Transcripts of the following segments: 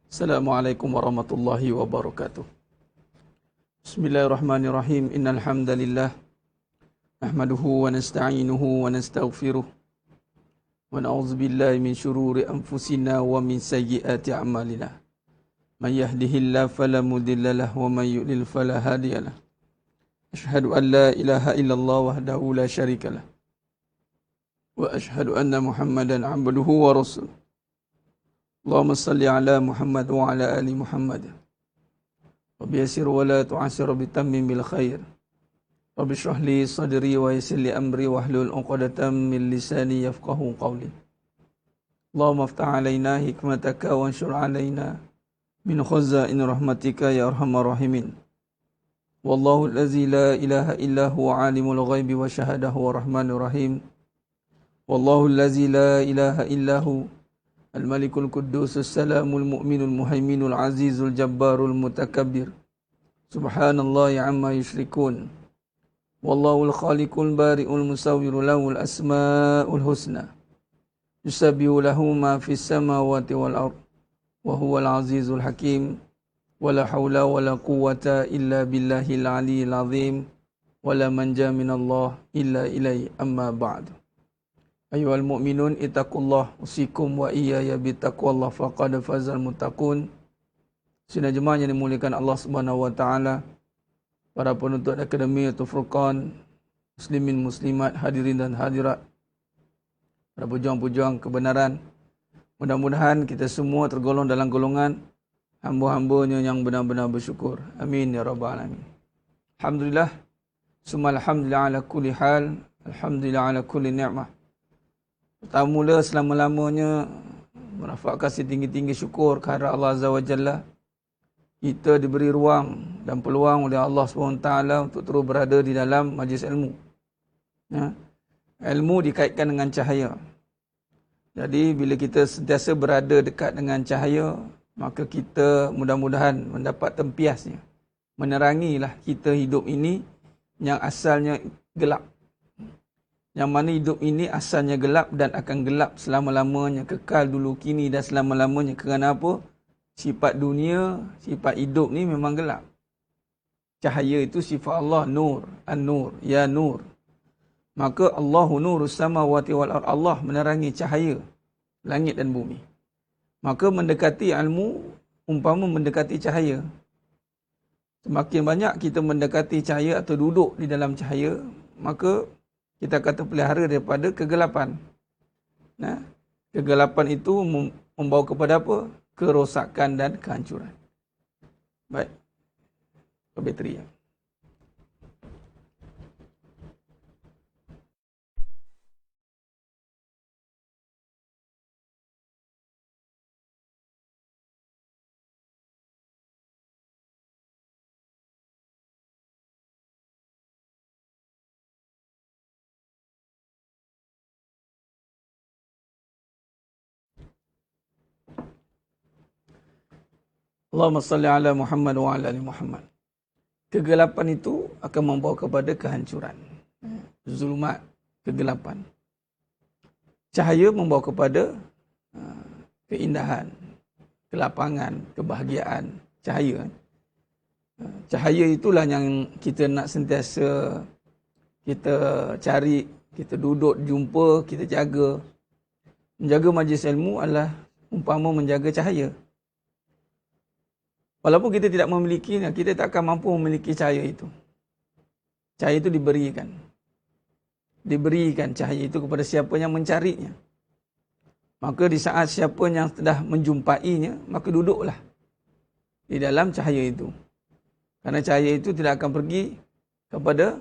Assalamualaikum warahmatullahi wabarakatuh. Bismillahirrahmanirrahim. Innal hamdalillah nahmaduhu wa nasta'inuhu wa nastaghfiruh wa na'udzu billahi min shururi anfusina wa min sayyiati a'malina. Man yahdihillahu fala mudilla lahu wa man yudlil fala hadiya lahu. Asyhadu an la ilaha illallah wahdahu la syarika lah. Wa asyhadu anna Muhammadan 'abduhu wa rasuluh. Allahumma salli ala Muhammad wa ala ali Muhammad. Wa biyassir wa la tu'assir bitammim bil khair. Rabbi shrah li sadri wa yassir li amri wahlul 'uqdatam min lisani yafqahu qawli. Allahumma iftah 'alaina hikmataka wa anshur 'alaina min khazain rahmatika ya arhamar rahimin. Wallahu allazi la ilaha illa huwa 'alimul ghaibi wa syahadahu wa rahmanur rahim. Wallahu allazi la ilaha illa hu Al-Malikul Quddus As-Salamul Mu'minul Muhaiminul Azizul Jabbarul Mutakabbir. Subhanallahi amma yushrikun. Wallahul Khaliqul Bari'ul Musawwiru lahul asma'ul husna. Yusabbihu lahu ma fis samawati wal ard. Wa huwal azizul hakim. Wa la hawla wa la quwwata illa billahil aliyyil azim. Wa la manja minallah illa ilaihi amma ba'du. Ayyuhal mu'minun ittaqullah usikum wa iyaya bittaqwallah faqad fazal muttaqun. Sidang jemaah yang dimuliakan Allah Subhanahu wa taala, para penuntut Akademi atau Furqan, muslimin muslimat, hadirin dan hadirat, para pejuang-pejuang kebenaran. Mudah-mudahan kita semua tergolong dalam golongan hamba-hambanya yang benar-benar bersyukur. Amin ya rabbal alamin. Alhamdulillah, summa alhamdulillah ala kulli hal, alhamdulillah ala kulli ni'mah. Pertama selama-lamanya merafakkan setinggi-tinggi syukur kehadrat Allah Azza wa Jalla. Kita diberi ruang dan peluang oleh Allah SWT untuk terus berada di dalam majlis ilmu. Ya. Ilmu dikaitkan dengan cahaya. Jadi bila kita sentiasa berada dekat dengan cahaya, maka kita mudah-mudahan mendapat tempiasnya. Menerangilah kita hidup ini yang asalnya gelap. Yang mana hidup ini asalnya gelap dan akan gelap selama-lamanya, kekal dulu kini dan selama-lamanya. Kerana apa? Sifat dunia, sifat hidup ni memang gelap. Cahaya itu sifat Allah, nur, an-nur, ya nur. Maka Allahu nurus samawati wal ard. Allah menerangi cahaya langit dan bumi. Maka mendekati ilmu umpama mendekati cahaya. Semakin banyak kita mendekati cahaya atau duduk di dalam cahaya, maka kita kata pelihara daripada kegelapan. Nah, kegelapan itu membawa kepada apa? Kerosakan dan kehancuran. Baik. Bateri ya. Allahumma salli ala Muhammad wa ala ali Muhammad. Kegelapan itu akan membawa kepada kehancuran. Zulumat, kegelapan. Cahaya membawa kepada keindahan, kelapangan, kebahagiaan. Cahaya. Cahaya itulah yang kita nak sentiasa kita cari, kita duduk, jumpa, kita jaga. Menjaga majlis ilmu adalah umpama menjaga cahaya. Walaupun kita tidak memilikinya, kita tak akan mampu memiliki cahaya itu. Cahaya itu diberikan. Diberikan cahaya itu kepada siapa yang mencarinya. Maka di saat siapa yang sudah menjumpainya, maka duduklah di dalam cahaya itu. Karena cahaya itu tidak akan pergi kepada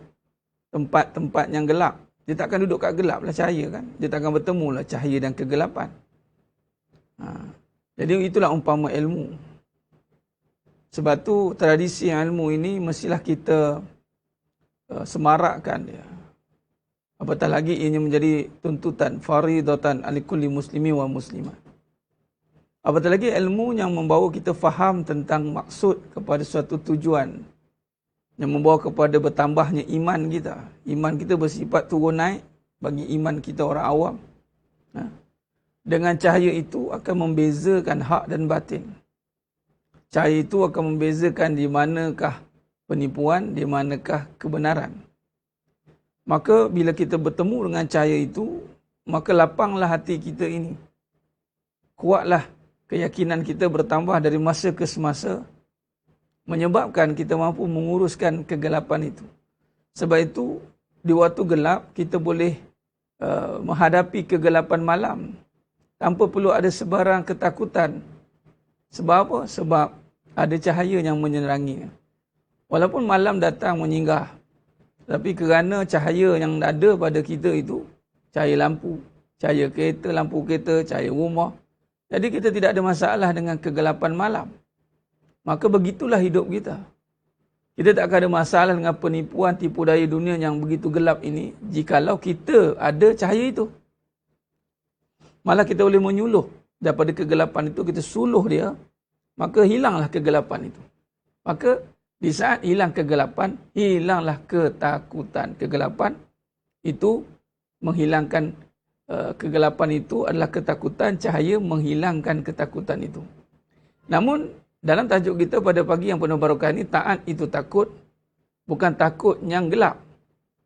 tempat-tempat yang gelap. Dia tak akan duduk kat gelap lah cahaya kan. Dia tak akan bertemu lah cahaya dan kegelapan. Jadi itulah umpama ilmu. Sebab tu tradisi ilmu ini mestilah kita semarakkan dia. Apatah lagi ini menjadi tuntutan faridatan ala kulli muslimi wa muslimah. Apatah lagi ilmu yang membawa kita faham tentang maksud kepada suatu tujuan, yang membawa kepada bertambahnya iman kita. Iman kita bersifat turun naik bagi iman kita orang awam. dengan cahaya itu akan membezakan hak dan batin. Cahaya itu akan membezakan di manakah penipuan, di manakah kebenaran. Maka bila kita bertemu dengan cahaya itu, maka lapanglah hati kita ini. Kuatlah keyakinan kita bertambah dari masa ke semasa, menyebabkan kita mampu menguruskan kegelapan itu. Sebab itu, di waktu gelap, kita boleh menghadapi kegelapan malam tanpa perlu ada sebarang ketakutan. Sebab apa? Sebab ada cahaya yang menerangi. Walaupun malam datang menyinggah, tapi kerana cahaya yang ada pada kita itu, cahaya lampu, cahaya kereta, lampu kereta, cahaya rumah, jadi kita tidak ada masalah dengan kegelapan malam. Maka begitulah hidup kita. Kita tak akan ada masalah dengan penipuan, tipu daya dunia yang begitu gelap ini, jikalau kita ada cahaya itu. Malah kita boleh menyuluh daripada kegelapan itu, kita suluh dia, maka hilanglah kegelapan itu. Maka di saat hilang kegelapan, hilanglah ketakutan. Kegelapan itu menghilangkan kegelapan itu adalah ketakutan, cahaya menghilangkan ketakutan itu. Namun dalam tajuk kita pada pagi yang penuh barakah ini, taat itu takut, bukan takut yang gelap,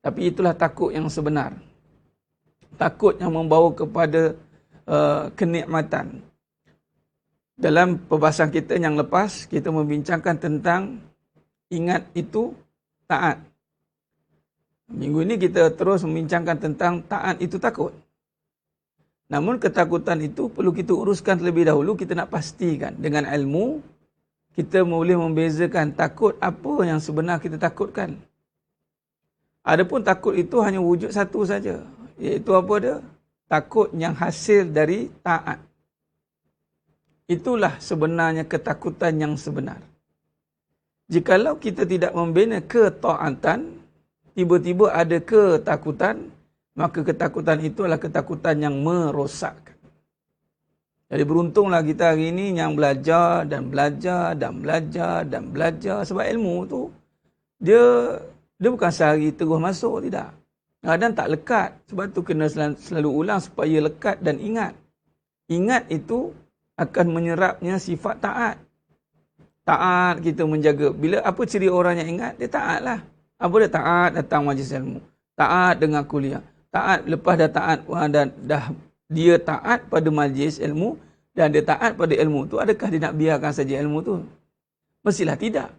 tapi itulah takut yang sebenar. Takut yang membawa kepada kenikmatan. Dalam perbahasan kita yang lepas, kita membincangkan tentang ingat itu taat. Minggu ini kita terus membincangkan tentang taat itu takut. Namun ketakutan itu perlu kita uruskan terlebih dahulu. Kita nak pastikan dengan ilmu, kita boleh membezakan takut apa yang sebenar kita takutkan. Adapun takut itu hanya wujud satu saja, iaitu apa dia? Takut yang hasil dari taat. Itulah sebenarnya ketakutan yang sebenar. Jikalau kita tidak membina ketaatan, tiba-tiba ada ketakutan, maka ketakutan itu adalah ketakutan yang merosakkan. Jadi beruntunglah kita hari ini yang belajar dan belajar dan belajar dan belajar. Sebab ilmu tu, dia bukan sehari terus masuk, tidak. Kadang tak lekat. Sebab tu kena selalu ulang supaya lekat dan ingat. Ingat itu akan menyerapnya sifat taat. Taat kita menjaga. Bila apa ciri orang yang ingat? Dia taat lah. Apa dia taat? Datang majlis ilmu. Taat dengar kuliah. Taat lepas dah taat dan dah dia taat pada majlis ilmu dan dia taat pada ilmu tu, adakah dia nak biarkan saja ilmu tu? Mestilah tidak.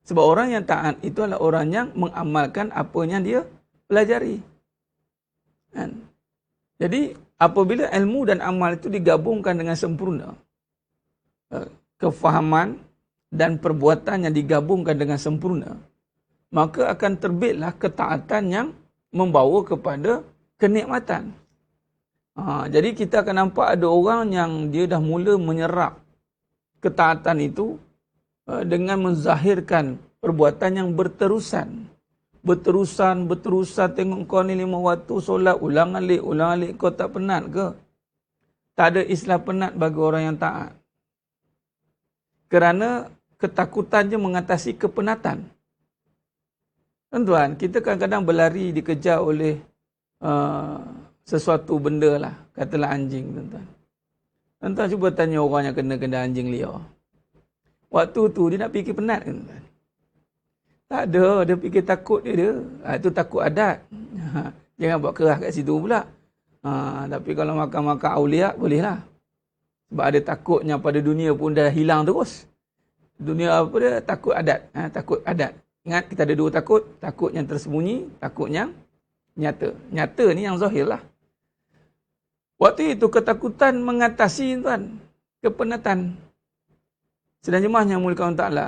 Sebab orang yang taat itu adalah orang yang mengamalkan apa yang dia pelajari. Kan? Jadi apabila ilmu dan amal itu digabungkan dengan sempurna, kefahaman dan perbuatan yang digabungkan dengan sempurna, maka akan terbitlah ketaatan yang membawa kepada kenikmatan. Jadi kita akan nampak ada orang yang dia dah mula menyerap ketaatan itu dengan menzahirkan perbuatan yang berterusan. Berterusan, tengok kau ni 5 waktu solat, ulang alik, kau tak penat ke? Tak ada istilah penat bagi orang yang taat. Kerana ketakutannya mengatasi kepenatan. Tuan-tuan, kita kadang-kadang berlari dikejar oleh sesuatu benda lah. Katalah anjing, tuan-tuan. Tuan-tuan cuba tanya orang yang kena anjing liar. Waktu tu dia nak fikir penat ke, tuan-tuan? Tak ada, dia fikir takut dia. Itu takut adat. Jangan buat keras kat situ pula. Tapi kalau makan-makan aulia, bolehlah. Sebab ada takutnya pada dunia pun dah hilang terus. Dunia apa dia? Takut adat. Takut adat. Ingat, kita ada 2 takut. Takut yang tersembunyi, takut yang nyata. Nyata ni yang zahir lah. Waktu itu ketakutan mengatasi, tuan, kepenatan. Sedang jemaah yang mulia Allah Ta'ala,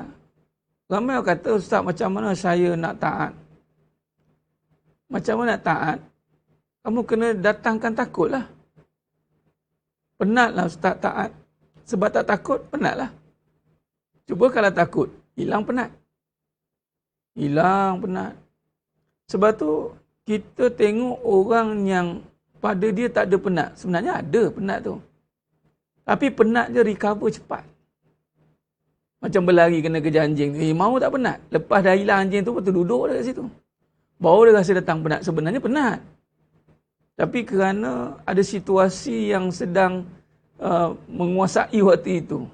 ramai orang kata, Ustaz, macam mana saya nak taat? Macam mana nak taat? Kamu kena datangkan takut lah. Penatlah Ustaz taat. Sebab tak takut, penatlah. Cuba kalau takut, hilang penat. Hilang penat. Sebab tu, kita tengok orang yang pada dia tak ada penat. Sebenarnya ada penat tu. Tapi penat je recover cepat. Macam berlari kena kejar anjing. Mau tak penat? Lepas dah hilang anjing tu, betul duduk dah kat situ. Baru dia rasa datang penat. Sebenarnya penat. Tapi kerana ada situasi yang sedang menguasai waktu itu.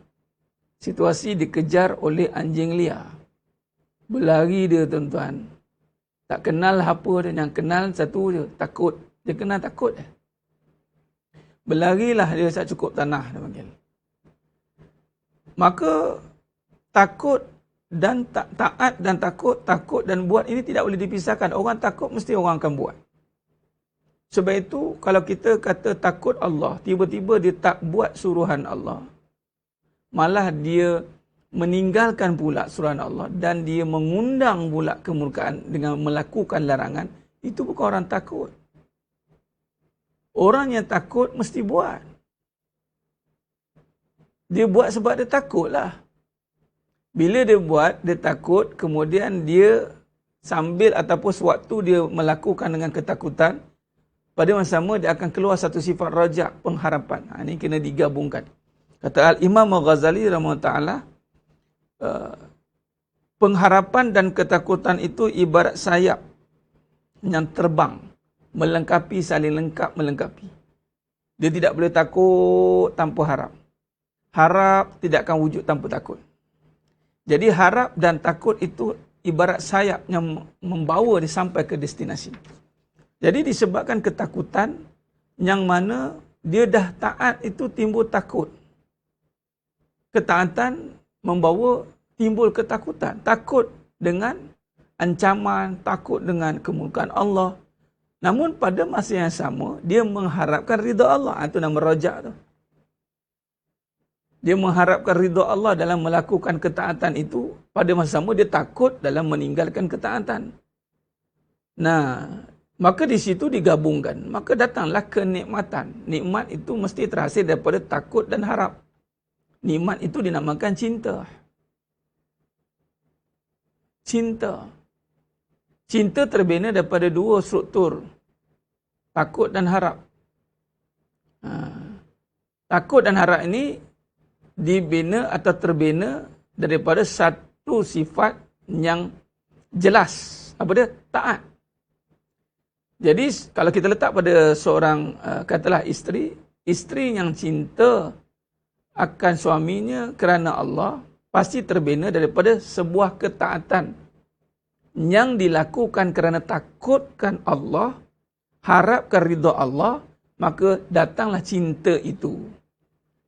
Situasi dikejar oleh anjing liar. Berlari dia tuan-tuan. Tak kenal apa dia, yang kenal satu je, takut. Dia kenal takut dia. Berlarilah dia saat cukup tanah, dia panggil. Maka takut dan taat dan takut dan buat ini tidak boleh dipisahkan. Orang takut mesti orang akan buat. Sebab itu kalau kita kata takut Allah, tiba-tiba dia tak buat suruhan Allah. Malah dia meninggalkan pula suruhan Allah dan dia mengundang pula kemurkaan dengan melakukan larangan. Itu bukan orang takut. Orang yang takut mesti buat. Dia buat sebab dia takutlah. Bila dia buat, dia takut, kemudian dia sambil ataupun sewaktu dia melakukan dengan ketakutan, pada masa sama dia akan keluar satu sifat rajak, pengharapan. Ini kena digabungkan. Kata Al-Imam Al-Ghazali rahimahullah, pengharapan dan ketakutan itu ibarat sayap yang terbang, melengkapi, saling lengkap melengkapi. Dia tidak boleh takut tanpa harap. Harap tidak akan wujud tanpa takut. Jadi harap dan takut itu ibarat sayap yang membawa dia sampai ke destinasi. Jadi disebabkan ketakutan yang mana dia dah taat itu timbul takut. Ketaatan membawa timbul ketakutan. Takut dengan ancaman, takut dengan kemurkaan Allah. Namun pada masa yang sama, dia mengharapkan ridha Allah. Itu nama rajak tu. Dia mengharapkan ridha Allah dalam melakukan ketaatan itu. Pada masa sama, dia takut dalam meninggalkan ketaatan. Nah, maka di situ digabungkan. Maka datanglah kenikmatan. Nikmat itu mesti terhasil daripada takut dan harap. Nikmat itu dinamakan cinta. Cinta. Cinta terbina daripada dua struktur. Takut dan harap. Takut dan harap ini dibina atau terbina daripada satu sifat yang jelas. Apa dia? Taat. Jadi kalau kita letak pada seorang katalah isteri yang cinta akan suaminya kerana Allah, pasti terbina daripada sebuah ketaatan yang dilakukan kerana takutkan Allah, harapkan ridha Allah, maka datanglah cinta itu.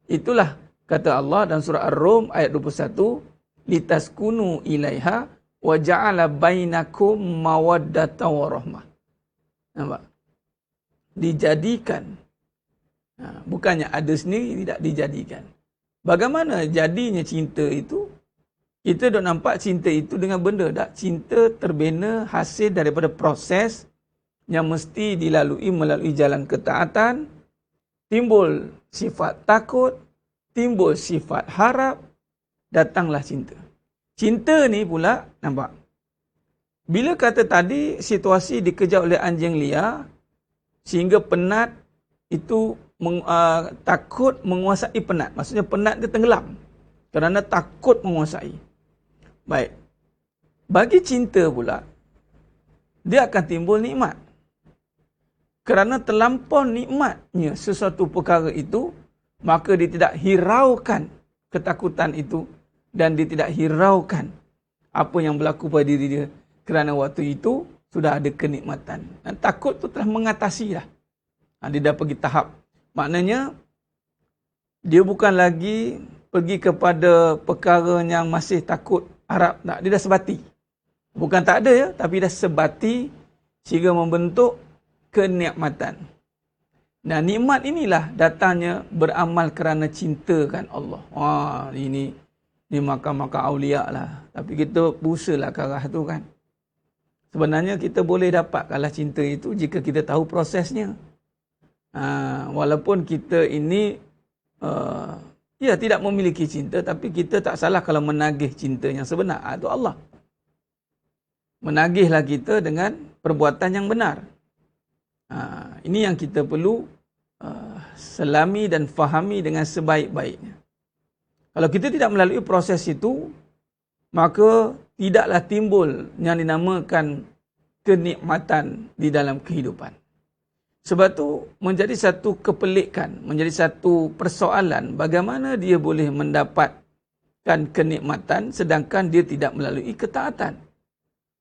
Itulah kata Allah dalam surah Ar-Rum ayat 21, litaskunu ilaiha wa ja'ala bainakum mawaddatan wa rahmah. Nampak? Dijadikan. Bukannya ada sendiri, tidak dijadikan. Bagaimana jadinya cinta itu? Kita dah nampak cinta itu dengan benda tak? Cinta terbina hasil daripada proses yang mesti dilalui melalui jalan ketaatan, timbul sifat takut, timbul sifat harap, datanglah cinta. Cinta ni pula, nampak? Bila kata tadi situasi dikejar oleh anjing liar, sehingga penat itu takut menguasai penat. Maksudnya penat dia tenggelam kerana takut menguasai. Baik. Bagi cinta pula, dia akan timbul nikmat. Kerana terlampau nikmatnya sesuatu perkara itu, maka dia tidak hiraukan ketakutan itu dan dia tidak hiraukan apa yang berlaku pada diri dia. Kerana waktu itu sudah ada kenikmatan. Dan takut tu telah mengatasi dah. Dia dah pergi tahap. Maknanya, dia bukan lagi pergi kepada perkara yang masih takut, harap. Tak, dia dah sebati. Bukan tak ada ya, tapi dah sebati sehingga membentuk kenikmatan. Dan nikmat inilah datangnya beramal kerana cintakan Allah. Ini makam-makam awliya lah. Tapi kita berusahalah ke arah tu kan. Sebenarnya kita boleh dapatkanlah cinta itu jika kita tahu prosesnya. Walaupun kita ini tidak memiliki cinta, tapi kita tak salah kalau menagih cinta yang sebenar. Itu Allah. Menagihlah kita dengan perbuatan yang benar. Ini yang kita perlu selami dan fahami dengan sebaik-baiknya. Kalau kita tidak melalui proses itu, maka tidaklah timbul yang dinamakan kenikmatan di dalam kehidupan. Sebab tu menjadi satu kepelikan, menjadi satu persoalan bagaimana dia boleh mendapatkan kenikmatan sedangkan dia tidak melalui ketaatan.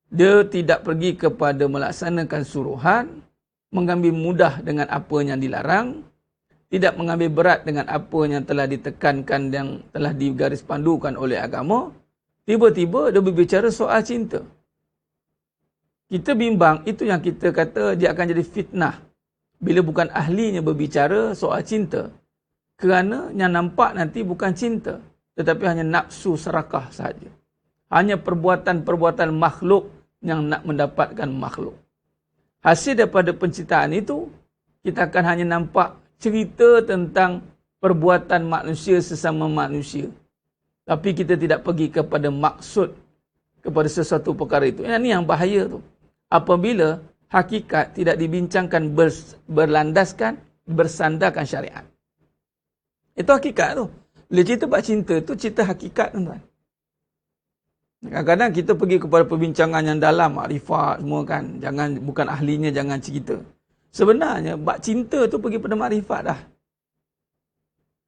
Dia tidak pergi kepada melaksanakan suruhan, mengambil mudah dengan apa yang dilarang, tidak mengambil berat dengan apa yang telah ditekankan, yang telah digaris pandukan oleh agama. Tiba-tiba dia berbicara soal cinta. Kita bimbang, itu yang kita kata dia akan jadi fitnah bila bukan ahlinya berbicara soal cinta. Kerana yang nampak nanti bukan cinta, tetapi hanya nafsu serakah sahaja. Hanya perbuatan-perbuatan makhluk yang nak mendapatkan makhluk. Hasil daripada penciptaan itu, kita akan hanya nampak cerita tentang perbuatan manusia sesama manusia. Tapi kita tidak pergi kepada maksud, kepada sesuatu perkara itu. Ini yang bahaya tu. Apabila hakikat tidak dibincangkan berlandaskan, bersandarkan syariat. Itu hakikat tu. Bila cerita bab cinta tu, cerita hakikat tuan-tuan. Kadang-kadang kita pergi kepada perbincangan yang dalam, makrifat semua kan. Bukan ahlinya, jangan cerita. Sebenarnya, bab cinta tu pergi pada makrifat dah.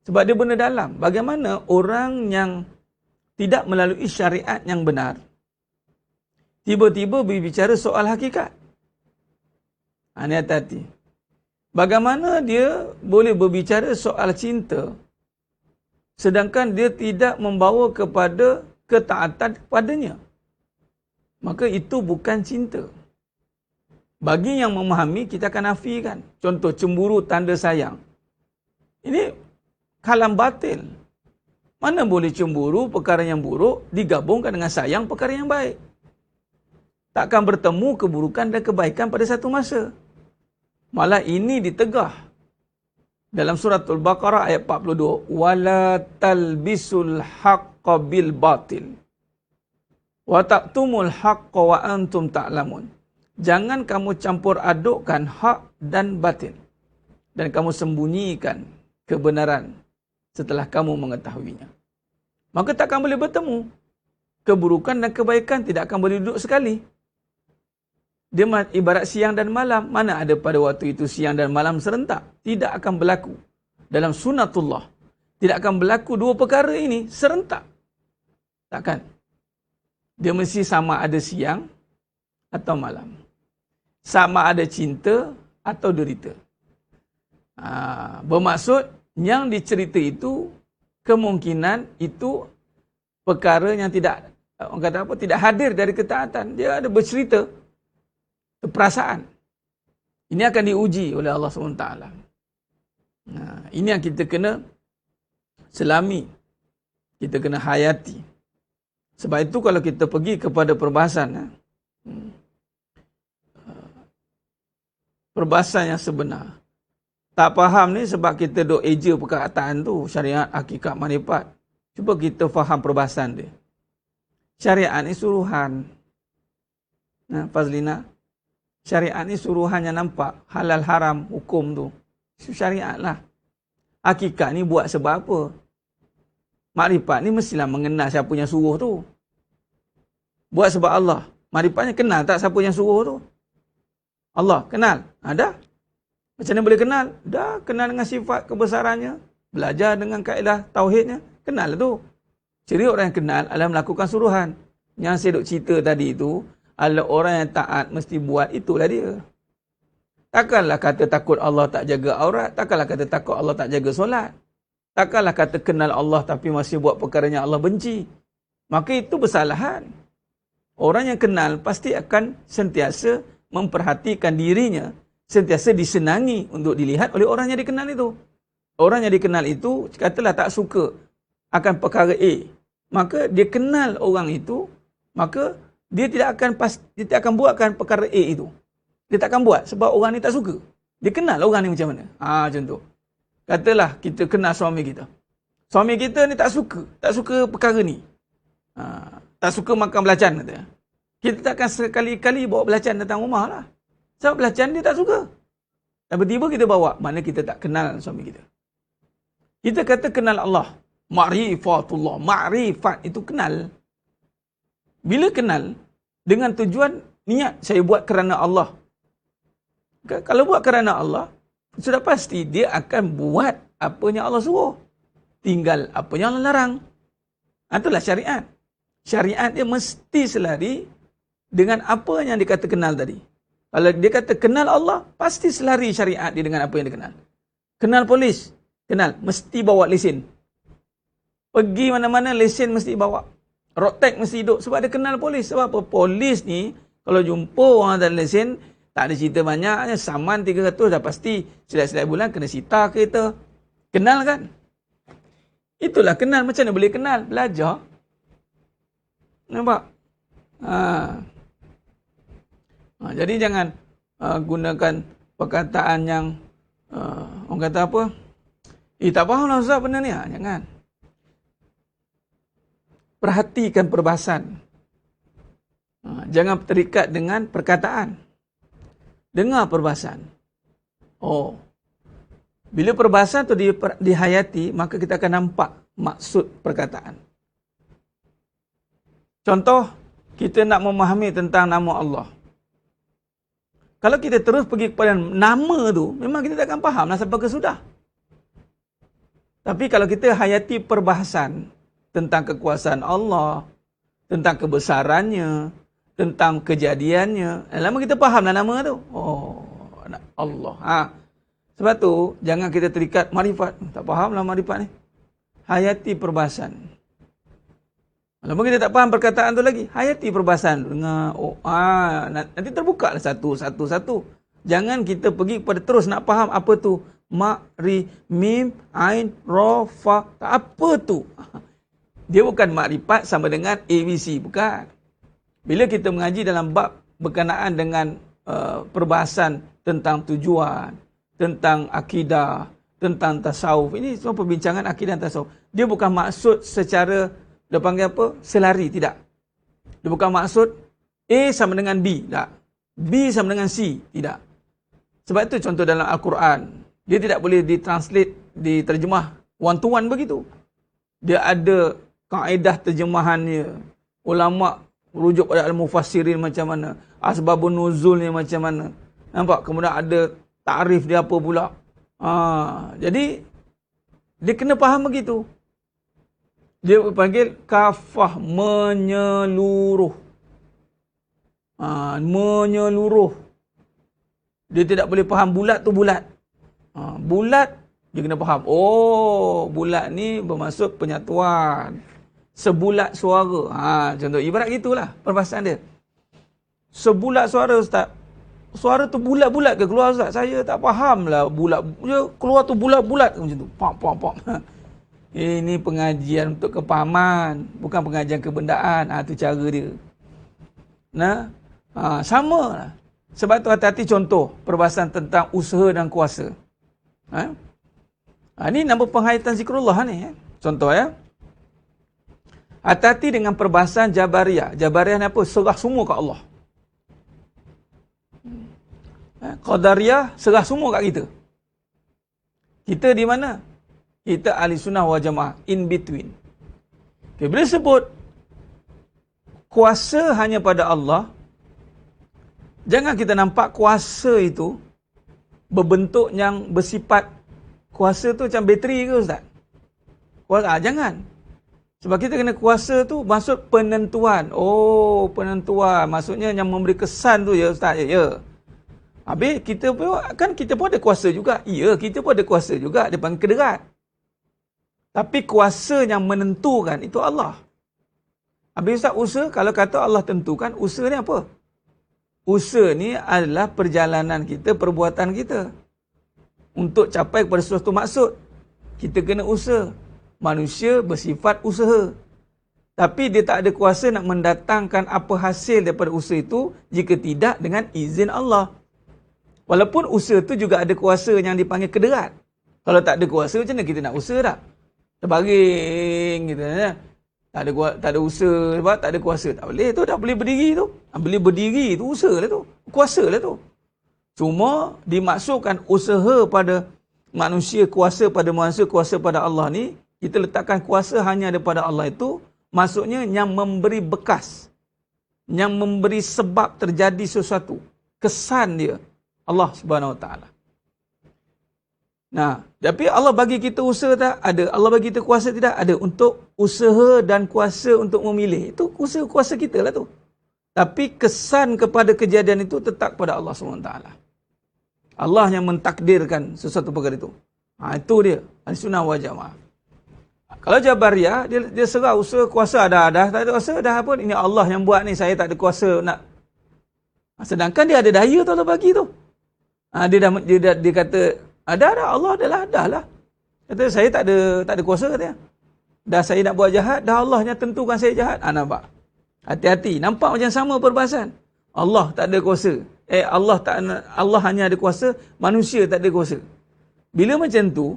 Sebab dia benda dalam. Bagaimana orang yang tidak melalui syariat yang benar, tiba-tiba berbicara soal hakikat. Ini hati-hati. Bagaimana dia boleh berbicara soal cinta, sedangkan dia tidak membawa kepada ketaatan kepadanya. Maka itu bukan cinta. Bagi yang memahami, kita akan nafikan. Contoh, cemburu tanda sayang. Ini kalam batil. Mana boleh cemburu perkara yang buruk digabungkan dengan sayang perkara yang baik. Takkan bertemu keburukan dan kebaikan pada satu masa. Malah ini ditegah. Dalam suratul Baqarah ayat 42. Wala talbisul haqqa bil batil. Wa taqtumul haqqa wa antum ta'lamun. Jangan kamu campur adukkan hak dan batil. Dan kamu sembunyikan kebenaran setelah kamu mengetahuinya. Maka takkan boleh bertemu. Keburukan dan kebaikan tidak akan boleh duduk sekali. Dia ibarat siang dan malam. Mana ada pada waktu itu siang dan malam serentak? Tidak akan berlaku. Dalam sunnatullah. Tidak akan berlaku dua perkara ini serentak. Takkan. Dia mesti sama ada siang atau malam. Sama ada cinta atau derita. Bermaksud yang dicerita itu kemungkinan itu perkara yang tidak, orang kata apa, tidak hadir dari ketaatan. Dia ada bercerita perasaan. Ini akan diuji oleh Allah SWT. Ini yang kita kena selami. Kita kena hayati. Sebab itu kalau kita pergi kepada perbahasan, perbahasan yang sebenar. Tak faham ni sebab kita duk eja perkataan tu, syariat, hakikat, manifat. Cuba kita faham perbahasan dia. Syariat ni suruhan. Fazlina, syariat ni suruhan yang nampak. Halal haram hukum tu. Syariat lah. Hakikat ni buat sebab apa? Makrifat ni mestilah mengenal siapa yang suruh tu. Buat sebab Allah. Makrifatnya kenal tak siapa yang suruh tu? Allah, kenal? Dah. Macam mana boleh kenal? Dah, kenal dengan sifat kebesarannya. Belajar dengan kaedah tauhidnya. Kenal lah tu. Ciri orang yang kenal adalah melakukan suruhan. Yang saya duk cerita tadi itu adalah orang yang taat mesti buat, itulah dia. Takkanlah kata takut Allah tak jaga aurat. Takkanlah kata takut Allah tak jaga solat. Takkanlah kata kenal Allah tapi masih buat perkara yang Allah benci. Maka itu kesalahan. Orang yang kenal pasti akan sentiasa memperhatikan dirinya, sentiasa disenangi untuk dilihat oleh orang yang dikenal itu. Orang yang dikenal itu, katalah tak suka akan perkara A, maka dia kenal orang itu, maka dia tidak akan buatkan perkara A itu. Dia tak akan buat sebab orang ni tak suka. Dia kenal orang ni macam mana. Macam tu. Katalah kita kenal suami kita. Suami kita ni tak suka perkara ni. Tak suka makan belacan kata. Kita takkan sekali-kali bawa belacan datang rumah lah. Sebab belacan dia tak suka. Tiba-tiba kita bawa, mana kita tak kenal suami kita. Kita kata kenal Allah. Ma'rifatullah. Ma'rifat itu kenal. Bila kenal, dengan tujuan niat saya buat kerana Allah. Kalau buat kerana Allah, sudah pasti dia akan buat apa yang Allah suruh. Tinggal apa yang Allah larang. Itulah syariat. Syariat dia mesti selari dengan apa yang dikata kenal tadi. Kalau dia kata kenal Allah, pasti selari syariat dia dengan apa yang dia kenal. Kenal polis, kenal, mesti bawa lesen. Pergi mana-mana lesen mesti bawa. Road tag mesti hidup sebab dia kenal polis. Sebab apa? Polis ni kalau jumpa orang tak ada lesen, tak ada cerita banyaknya, saman 300 dah pasti setiap bulan kena sita kereta. Kenal kan? Itulah kenal. Macam mana boleh kenal? Belajar. Nampak? Jadi jangan gunakan perkataan yang orang kata apa? Tak faham lah Ustaz benda ni. Jangan. Perhatikan perbahasan. Jangan terikat dengan perkataan. Dengar perbahasan. Bila perbahasan tu dihayati, maka kita akan nampak maksud perkataan. Contoh, kita nak memahami tentang nama Allah. Kalau kita terus pergi kepada nama tu, memang kita tak akan faham lah sampai ke sudah. Tapi kalau kita hayati perbahasan tentang kekuasaan Allah, tentang kebesarannya, tentang kejadiannya, lama kita faham lah nama tu. Allah. Sebab tu, jangan kita terikat marifat. Tak faham lah marifat ni. Hayati perbahasan. Lama kita tak faham perkataan tu lagi. Hayati perbahasan. Dengar, nanti terbuka lah satu. Jangan kita pergi kepada terus nak faham apa tu. Ma, ri, mim, ain, ro, fa. Apa tu? Dia bukan makrifat sama dengan ABC. Bukan. Bila kita mengaji dalam bab berkenaan dengan perbahasan tentang tujuan, tentang akidah, tentang tasawuf. Ini semua perbincangan akidah dan tasawuf. Dia bukan maksud secara, dia panggil apa? Selari, tidak. Dia bukan maksud A sama dengan B, tak. B sama dengan C, tidak. Sebab itu contoh dalam Al-Quran, dia tidak boleh ditranslate, diterjemah one to one begitu. Dia ada kaedah terjemahannya. Ulama' rujuk pada al-mufassirin macam mana. Asbabun nuzulnya macam mana. Nampak? Kemudian ada ta'rif dia apa pula. Jadi, dia kena faham begitu. Dia panggil kafah, menyeluruh. Menyeluruh. Dia tidak boleh faham bulat tu bulat. Bulat, dia kena faham. Bulat ni bermaksud penyatuan. Sebulat suara. Contoh, ibarat gitulah perbahasan dia. Sebulat suara, Ustaz. Suara tu bulat-bulat ke keluar, Ustaz? Saya tak faham lah bulat. Dia keluar tu bulat-bulat macam tu. Pop. Ini pengajian untuk kepahaman, bukan pengajian kebendaan. Itu cara dia. Sama lah. Sebab tu hati-hati contoh perbahasan tentang usaha dan kuasa. Ini nama penghayatan zikrullah ni. Contoh ya. Hati-hati dengan perbahasan Jabariyah. Jabariyah ni apa? Serah semua kat Allah. Qadariyah serah semua kat kita. Kita di mana? Kita ahli sunnah wal jamaah. In between. Okay, bila sebut kuasa hanya pada Allah, jangan kita nampak kuasa itu berbentuk yang bersifat, kuasa tu macam bateri ke Ustaz? Jangan. Sebab kita kena kuasa tu maksud penentuan. Penentuan. Maksudnya yang memberi kesan tu ya Ustaz. Ya. Habis kita pun ada kuasa juga. Ya, kita pun ada kuasa juga. Dia panggil kederat. Tapi kuasa yang menentukan itu Allah. Habis Ustaz, usaha, kalau kata Allah tentukan, usaha ni apa? Usaha ni adalah perjalanan kita, perbuatan kita. Untuk capai kepada sesuatu maksud. Kita kena usaha. Manusia bersifat usaha. Tapi dia tak ada kuasa nak mendatangkan apa hasil daripada usaha itu jika tidak dengan izin Allah. Walaupun usaha tu juga ada kuasa yang dipanggil kederat. Kalau tak ada kuasa, macam mana kita nak usaha tak? Terbaring gitu. Tak ada usaha sebab tak ada kuasa. Tak boleh tu, tak boleh berdiri tu. Boleh berdiri tu usaha lah tu. Kuasa lah tu. Cuma dimaksudkan usaha pada manusia, kuasa pada manusia, kuasa pada Allah ni, kita letakkan kuasa hanya daripada Allah itu, maksudnya yang memberi bekas, yang memberi sebab terjadi sesuatu, kesan dia, Allah Subhanahu Wa Taala. Nah, tapi Allah bagi kita usaha tak? Ada. Allah bagi kita kuasa tidak? Ada. Untuk usaha dan kuasa untuk memilih. Itu usaha kuasa kita lah tu. Tapi kesan kepada kejadian itu tetap kepada Allah SWT. Allah yang mentakdirkan sesuatu perkara itu. Itu dia. Ahlussunnah wal Jamaah. Kalau Jabariyah, dia serah usaha kuasa dah tak ada kuasa dah apa. Ini Allah yang buat ni, saya tak ada kuasa nak. Sedangkan dia ada daya tu Allah bagi tu. Dia kata, dah Allah dah lah. Kata saya tak ada kuasa katanya. Dah saya nak buat jahat, dah Allah yang tentukan saya jahat. Nampak. Hati-hati, nampak macam sama perbahasan. Allah tak ada kuasa. Allah hanya ada kuasa, manusia tak ada kuasa. Bila macam tu,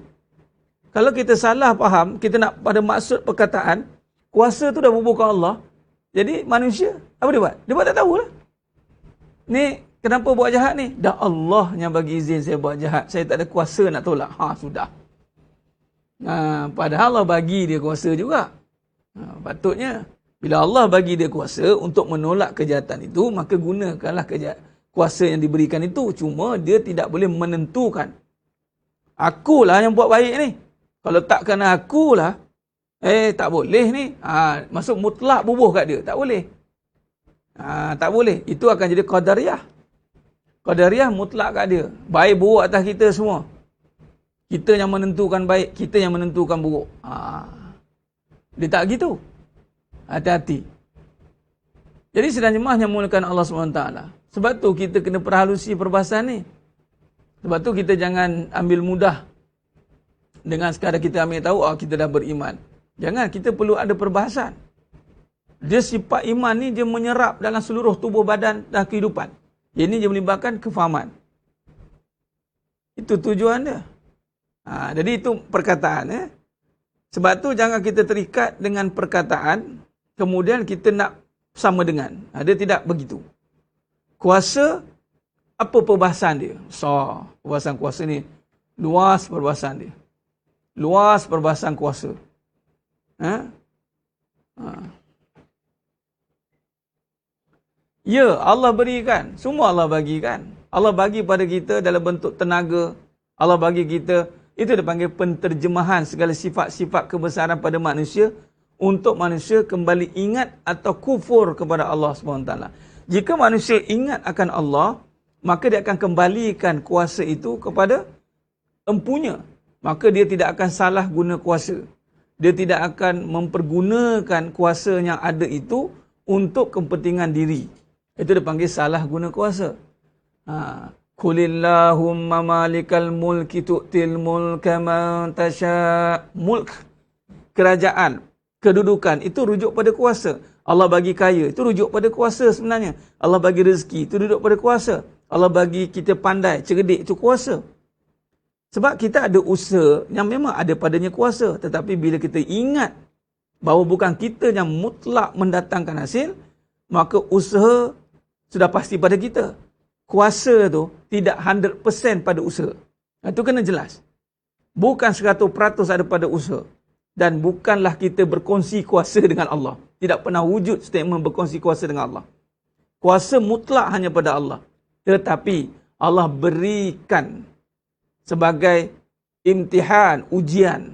kalau kita salah faham, kita nak pada maksud perkataan, kuasa tu dah bukan Allah. Jadi manusia, apa dia buat? Dia buat tak tahulah. Ni kenapa buat jahat ni? Dah Allah yang bagi izin saya buat jahat. Saya tak ada kuasa nak tolak. Sudah. Padahal Allah bagi dia kuasa juga. Patutnya, bila Allah bagi dia kuasa untuk menolak kejahatan itu, maka gunakanlah kuasa yang diberikan itu. Cuma dia tidak boleh menentukan. Akulah yang buat baik ni. Kalau tak kerana akulah, tak boleh ni. Masuk mutlak bubuh kat dia. Tak boleh. Tak boleh. Itu akan jadi qadariyah. Qadariyah mutlak kat dia. Baik buruk atas kita semua. Kita yang menentukan baik, kita yang menentukan buruk. Dia tak gitu. Hati-hati. Jadi sedang jemaah yang menggunakan Allah SWT. Sebab tu kita kena perhalusi perbahasan ni. Sebab tu kita jangan ambil mudah. Dengan sekadar kita ambil tahu, kita dah beriman. Jangan, kita perlu ada perbahasan. Dia sifat iman ni, dia menyerap dalam seluruh tubuh badan dan kehidupan. Ini dia melibatkan kefahaman. Itu tujuan dia. Jadi itu perkataan. Sebab tu jangan kita terikat dengan perkataan, kemudian kita nak sama dengan. Dia tidak begitu. Kuasa, apa perbahasan dia? Perbahasan kuasa ni, luas perbahasan dia. Luas perbahasan kuasa. Ya, Allah berikan. Semua Allah bagikan. Allah bagi pada kita dalam bentuk tenaga. Allah bagi kita, itu dipanggil penterjemahan segala sifat-sifat kebesaran pada manusia untuk manusia kembali ingat atau kufur kepada Allah SWT. Jika manusia ingat akan Allah, maka dia akan kembalikan kuasa itu kepada empunya. Maka dia tidak akan salah guna kuasa. Dia tidak akan mempergunakan kuasa yang ada itu untuk kepentingan diri. Itu dipanggil salah guna kuasa. Qulillahumma malikal mulki tu'til mulka man tasha'. Mulk, kerajaan, kedudukan, itu rujuk pada kuasa. Allah bagi kaya, itu rujuk pada kuasa sebenarnya. Allah bagi rezeki, itu rujuk pada kuasa. Allah bagi kita pandai, cerdik, itu kuasa. Sebab kita ada usaha yang memang ada padanya kuasa. Tetapi bila kita ingat bahawa bukan kita yang mutlak mendatangkan hasil, maka usaha sudah pasti pada kita. Kuasa tu tidak 100% pada usaha. Itu kena jelas. Bukan 100% ada pada usaha. Dan bukanlah kita berkongsi kuasa dengan Allah. Tidak pernah wujud statement berkongsi kuasa dengan Allah. Kuasa mutlak hanya pada Allah. Tetapi Allah berikan sebagai imtihan, ujian.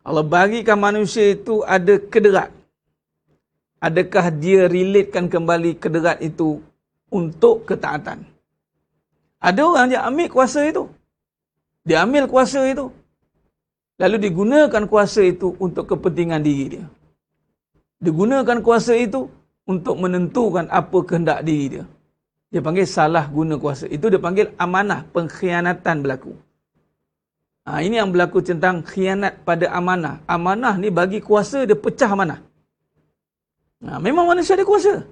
Allah bagikan manusia itu ada kederat. Adakah dia relatekan kembali kederat itu untuk ketaatan? Ada orang yang ambil kuasa itu. Dia ambil kuasa itu. Lalu digunakan kuasa itu untuk kepentingan diri dia. Digunakan kuasa itu untuk menentukan apa kehendak diri dia. Dia panggil salah guna kuasa. Itu dia panggil amanah, pengkhianatan berlaku. Ini yang berlaku tentang khianat pada amanah. Amanah ni bagi kuasa, dia pecah amanah. Memang manusia ada kuasa.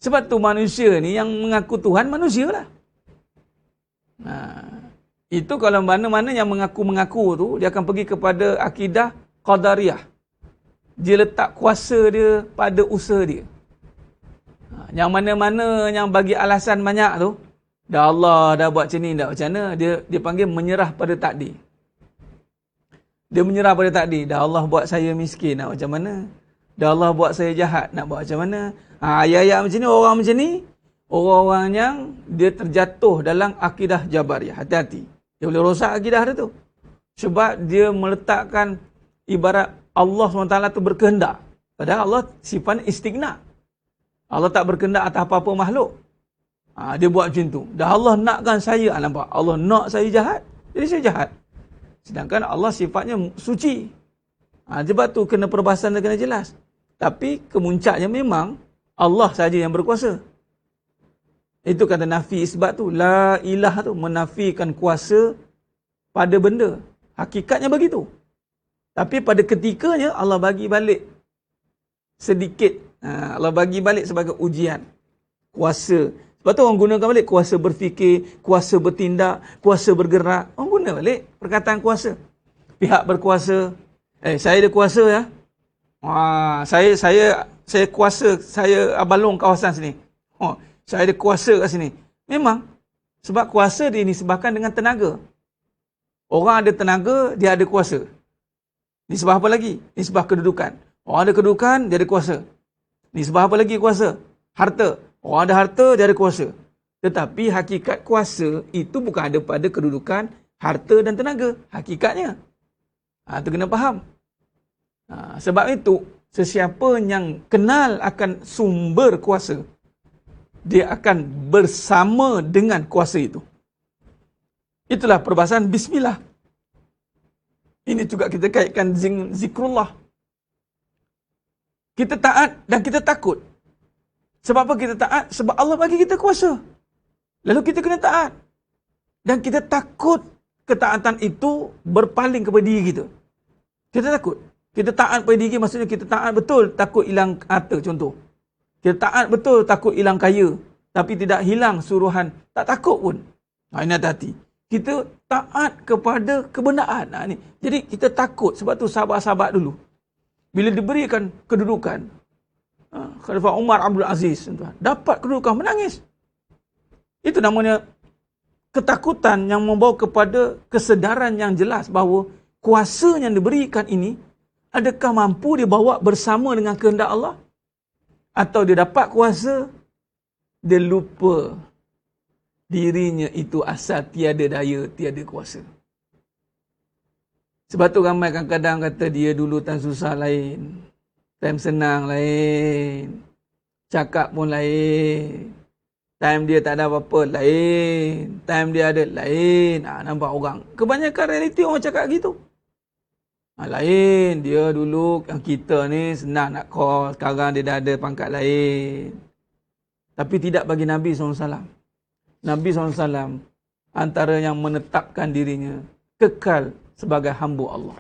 Sebab tu manusia ni yang mengaku Tuhan, manusia lah. Itu kalau mana-mana yang mengaku-mengaku tu, dia akan pergi kepada akidah qadariyah. Dia letak kuasa dia pada usaha dia. Yang mana-mana yang bagi alasan banyak tu, dah Allah dah buat macam ni, dah macam mana, dia panggil menyerah pada takdir. Dia menyerah pada takdir. Dah Allah buat saya miskin, nak macam mana? Dah Allah buat saya jahat, nak buat macam mana? Ayat-ayat macam ni, orang macam ni, Orang-orang yang dia terjatuh dalam akidah Jabariyah. Hati-hati. Dia boleh rosak akidah dia tu. Sebab dia meletakkan ibarat Allah SWT tu berkehendak. Padahal Allah sifatnya istighna. Allah tak berkehendak atas apa-apa makhluk. Dia buat macam tu. Dah Allah nakkan saya. Nampak? Allah nak saya jahat. Jadi saya jahat. Sedangkan Allah sifatnya suci. Sebab tu kena perbahasan dia kena jelas. Tapi kemuncaknya memang Allah saja yang berkuasa. Itu kata nafi isbat tu. La ilah tu menafikan kuasa pada benda. Hakikatnya begitu. Tapi pada ketikanya Allah bagi balik sedikit. Allah bagi balik sebagai ujian. Kuasa. Sebab tu orang gunakan balik kuasa berfikir, kuasa bertindak, kuasa bergerak. Orang guna balik perkataan kuasa. Pihak berkuasa. Saya ada kuasa ya. Saya kuasa, saya abalong kawasan sini. Saya ada kuasa kat sini. Memang. Sebab kuasa dia disebabkan dengan tenaga. Orang ada tenaga, dia ada kuasa. Nisbah apa lagi? Nisbah kedudukan. Orang ada kedudukan, dia ada kuasa. Nisbah apa lagi kuasa? Harta. Orang ada harta, dia ada kuasa. Tetapi hakikat kuasa itu bukan ada pada kedudukan, harta dan tenaga. Hakikatnya. Itu kena faham. Sebab itu, sesiapa yang kenal akan sumber kuasa, dia akan bersama dengan kuasa itu. Itulah perbahasan bismillah. Ini juga kita kaitkan zikrullah. Kita taat dan kita takut. Sebab apa kita taat? Sebab Allah bagi kita kuasa. Lalu kita kena taat. Dan kita takut ketaatan itu berpaling kepada diri kita. Kita takut. Kita taat pada diri, maksudnya kita taat betul, takut hilang harta contoh. Kita taat betul, takut hilang kaya. Tapi tidak hilang suruhan. Tak takut pun. Ini hati-hati. Kita taat kepada kebenaran. Ni. Jadi kita takut. Sebab tu sahabat-sahabat dulu. Bila diberikan kedudukan. Khalifah Umar Abdul Aziz. Dapat kedudukan, menangis. Itu namanya ketakutan yang membawa kepada kesedaran yang jelas bahawa kuasa yang diberikan ini, adakah mampu dia bawa bersama dengan kehendak Allah? Atau dia dapat kuasa, dia lupa dirinya itu asal tiada daya, tiada kuasa. Sebab tu ramai kadang-kadang kata dia dulu time susah lain, time senang lain, cakap pun lain, time dia tak ada apa-apa lain, time dia ada lain. Nampak orang. Kebanyakan realiti orang cakap gitu. Lain, dia dulu yang kita ni senang nak call, sekarang dia dah ada pangkat lain. Tapi tidak bagi Nabi SAW. Nabi SAW antara yang menetapkan dirinya kekal sebagai hamba Allah.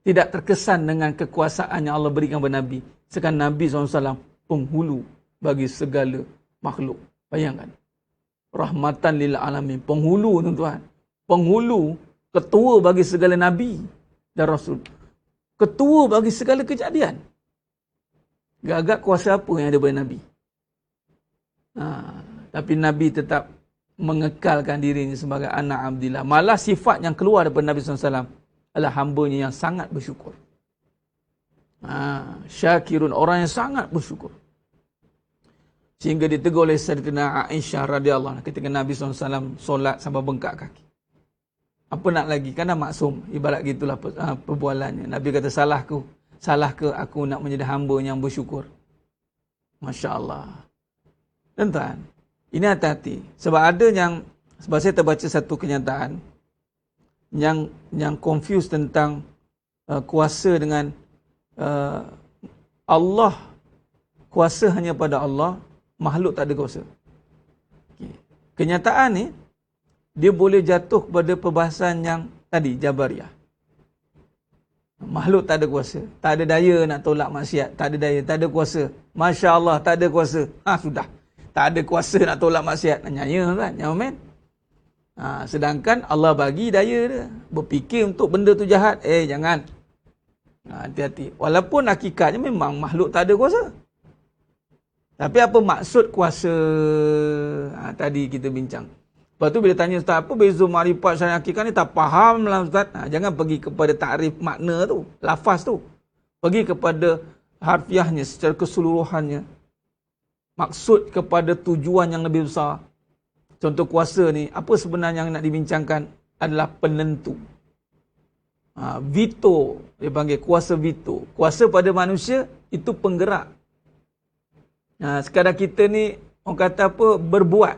Tidak terkesan dengan kekuasaan yang Allah berikan kepada Nabi. Sekarang Nabi SAW penghulu bagi segala makhluk. Bayangkan. Rahmatan lil alamin. Penghulu tuan-tuan. Penghulu, ketua bagi segala Nabi dan Rasul. Ketua bagi segala kejadian. Gagak kuasa apa yang ada pada Nabi? Tapi Nabi tetap mengekalkan dirinya sebagai anak Abdillah. Malah sifat yang keluar daripada Nabi SAW adalah hambanya yang sangat bersyukur. Syakirun, orang yang sangat bersyukur. Sehingga ditegur oleh Sayyidatina Aisyah radhiyallahu anha ketika Nabi SAW solat sampai bengkak kaki. Apa nak lagi? Kan dah maksum. Ibarat gitulah perbualannya. Nabi kata, salahku. Salah ke aku nak menjadi hamba yang bersyukur? Masya Allah. Tuan-tuan, ini hati-hati. Sebab ada yang, sebab saya terbaca satu kenyataan yang confuse tentang kuasa dengan Allah. Kuasa hanya pada Allah, makhluk tak ada kuasa. Okay. Kenyataan ni, dia boleh jatuh kepada perbahasan yang tadi, Jabariyah. Makhluk tak ada kuasa. Tak ada daya nak tolak maksiat. Tak ada daya, tak ada kuasa. Masya Allah, tak ada kuasa. Sudah. Tak ada kuasa nak tolak maksiat. Nyaya kan? Ya, amin. Sedangkan Allah bagi daya dia. Berfikir untuk benda tu jahat. Jangan. Hati-hati. Walaupun hakikatnya memang makhluk tak ada kuasa. Tapi apa maksud kuasa? Tadi kita bincang. Lepas tu bila tanya Ustaz, apa beza makrifat syariat hakikat ni? Tak faham lah Ustaz. Jangan pergi kepada takrif makna tu, lafaz tu. Pergi kepada harfiahnya secara keseluruhannya. maksud kepada tujuan yang lebih besar. Contoh kuasa ni, apa sebenarnya yang nak dibincangkan adalah penentu. Veto, dia panggil kuasa veto. Kuasa pada manusia itu penggerak. Sekadar kita ni, orang kata apa, berbuat.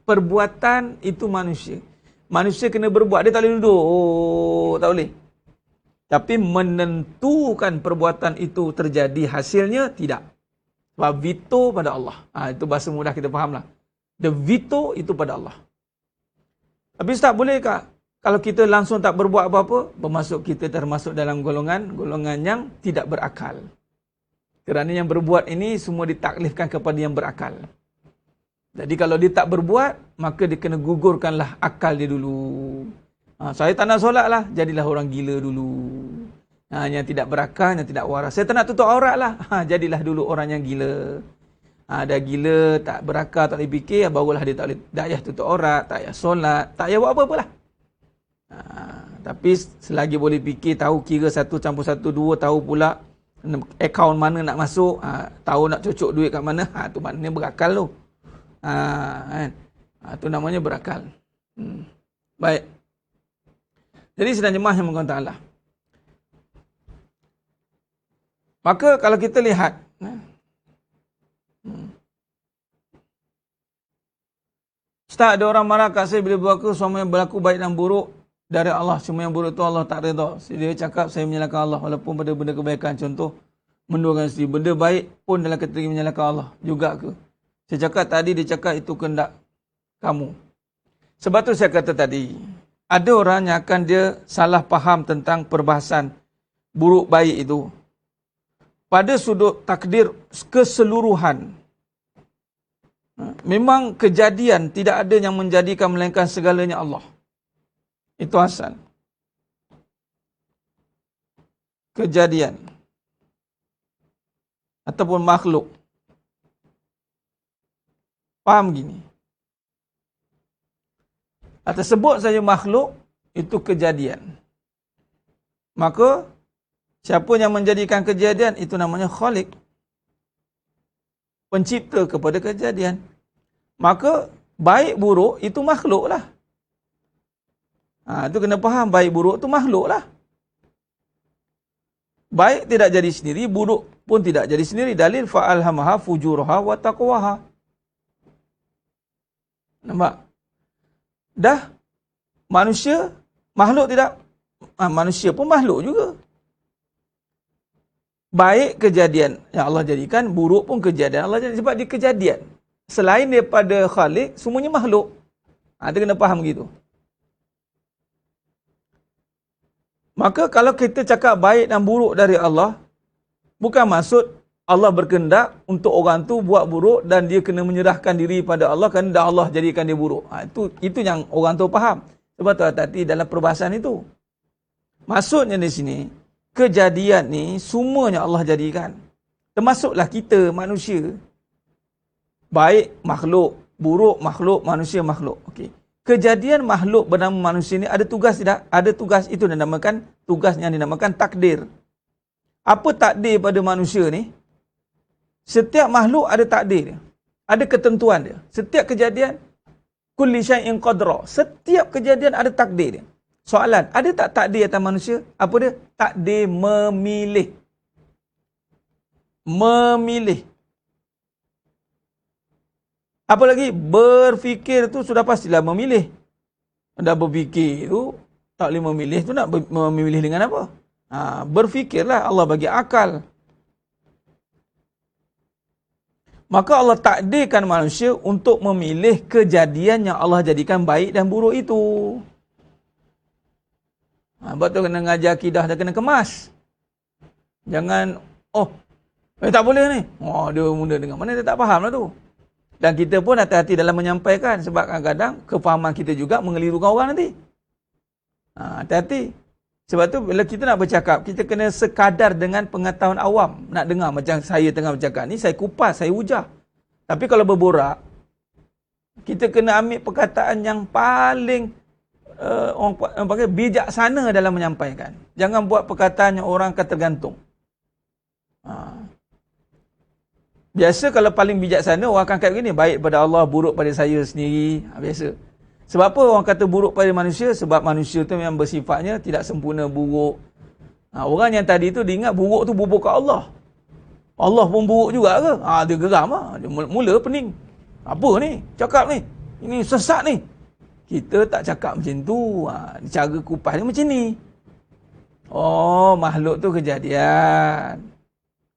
Perbuatan itu manusia. Manusia kena berbuat, dia tak boleh duduk. Tak boleh. Tapi menentukan perbuatan itu terjadi, hasilnya tidak. Sebab veto pada Allah. Itu bahasa mudah kita fahamlah. The veto itu pada Allah. Tapi Ustaz, bolehkah kalau kita langsung tak berbuat apa-apa, bermaksud kita termasuk dalam golongan yang tidak berakal. Kerana yang berbuat ini semua ditaklifkan kepada yang berakal. Jadi kalau dia tak berbuat, maka dia kena gugurkanlah akal dia dulu. Saya tak nak solat lah, jadilah orang gila dulu. Yang tidak berakal, yang tidak waras. Saya tak nak tutup aurat lah, jadilah dulu orang yang gila. Dah gila, tak berakal, tak boleh fikir, barulah dia tak payah tutup aurat, tak payah solat, tak payah buat apa-apa lah. Tapi selagi boleh fikir, tahu kira 1 campur 1, 2, tahu pula akaun mana nak masuk, tahu nak cucuk duit kat mana, tu maknanya berakal tu. Tu namanya berakal. Baik. Jadi sedang jemaah yang mengatakan Allah. Maka kalau kita lihat, Ustaz, ada orang marah kat saya bila berlaku semua yang berlaku baik dan buruk dari Allah. Semua yang buruk tu Allah tak redha. Dia cakap saya menyalahkan Allah walaupun pada benda kebaikan. Contoh, mendoakan isteri. Benda baik pun dalam kategori menyalahkan Allah juga ke? Saya cakap tadi, dia cakap itu kehendak kamu. Sebab tu saya kata tadi, ada orang yang akan dia salah faham tentang perbahasan buruk baik itu. Pada sudut takdir keseluruhan, memang kejadian tidak ada yang menjadikan melainkan segalanya Allah. Itu asal. Kejadian ataupun makhluk. Faham gini. Atau sebut saja makhluk, itu kejadian. Maka, siapa yang menjadikan kejadian, itu namanya Khaliq. Pencipta kepada kejadian. Maka, baik buruk, itu makhluk lah. Itu kena faham, baik buruk itu makhluk lah. Baik tidak jadi sendiri, buruk pun tidak jadi sendiri. Dalil, fa'alhamaha fujuraha wa taqwaha. Nampak? Dah manusia, makhluk tidak? Manusia pun makhluk juga. Baik kejadian yang Allah jadikan, buruk pun kejadian Allah jadikan. Sebab dia kejadian. Selain daripada Khaliq, semuanya makhluk. Dia kena faham begitu. Maka kalau kita cakap baik dan buruk dari Allah, bukan maksud Allah berkehendak untuk orang tu buat buruk dan dia kena menyerahkan diri pada Allah kerana Allah jadikan dia buruk. Itu yang orang tu faham. Sebab tu hati-hati dalam perbahasan itu. Maksudnya di sini, kejadian ni semuanya Allah jadikan. Termasuklah kita manusia. Baik makhluk, buruk makhluk, manusia makhluk. Okey. Kejadian makhluk bernama manusia ni ada tugas tidak? Ada tugas, itu dinamakan tugas yang dinamakan takdir. Apa takdir pada manusia ni? Setiap makhluk ada takdir dia. Ada ketentuan dia. Setiap kejadian, kulli syai'in qadra. Setiap kejadian ada takdir dia. Soalan, ada tak takdir atas manusia? Apa dia? Takdir memilih. Memilih. Apa lagi? Berfikir tu sudah pastilah memilih. Dah berfikir tu, tak boleh memilih tu nak memilih dengan apa? Berfikirlah, Allah bagi akal. Maka Allah takdirkan manusia untuk memilih kejadian yang Allah jadikan baik dan buruk itu. Sebab tu kena ngajar akidah, dah kena kemas. Jangan, tak boleh ni. Dia mula dengan mana, dia tak faham lah tu. Dan kita pun hati-hati dalam menyampaikan. Sebab kadang-kadang kefahaman kita juga mengelirukan orang nanti. Hati-hati. Sebab tu bila kita nak bercakap, kita kena sekadar dengan pengetahuan awam. Nak dengar macam saya tengah bercakap ni, saya kupas, saya hujah. Tapi kalau berborak, kita kena ambil perkataan yang paling orang panggil bijaksana dalam menyampaikan. Jangan buat perkataan yang orang akan tergantung. Biasa kalau paling bijaksana orang akan kata begini, baik pada Allah, buruk pada saya sendiri. Biasa. Sebab apa orang kata buruk pada manusia? Sebab manusia tu memang bersifatnya tidak sempurna, buruk. Orang yang tadi tu dia ingat buruk tu buruk kat Allah. Allah pun buruk juga ke? Dia geram lah. Dia mula pening. Apa ni? Cakap ni. Ini sesat ni. Kita tak cakap macam tu. Cara kupas dia macam ni. Oh, makhluk tu kejadian.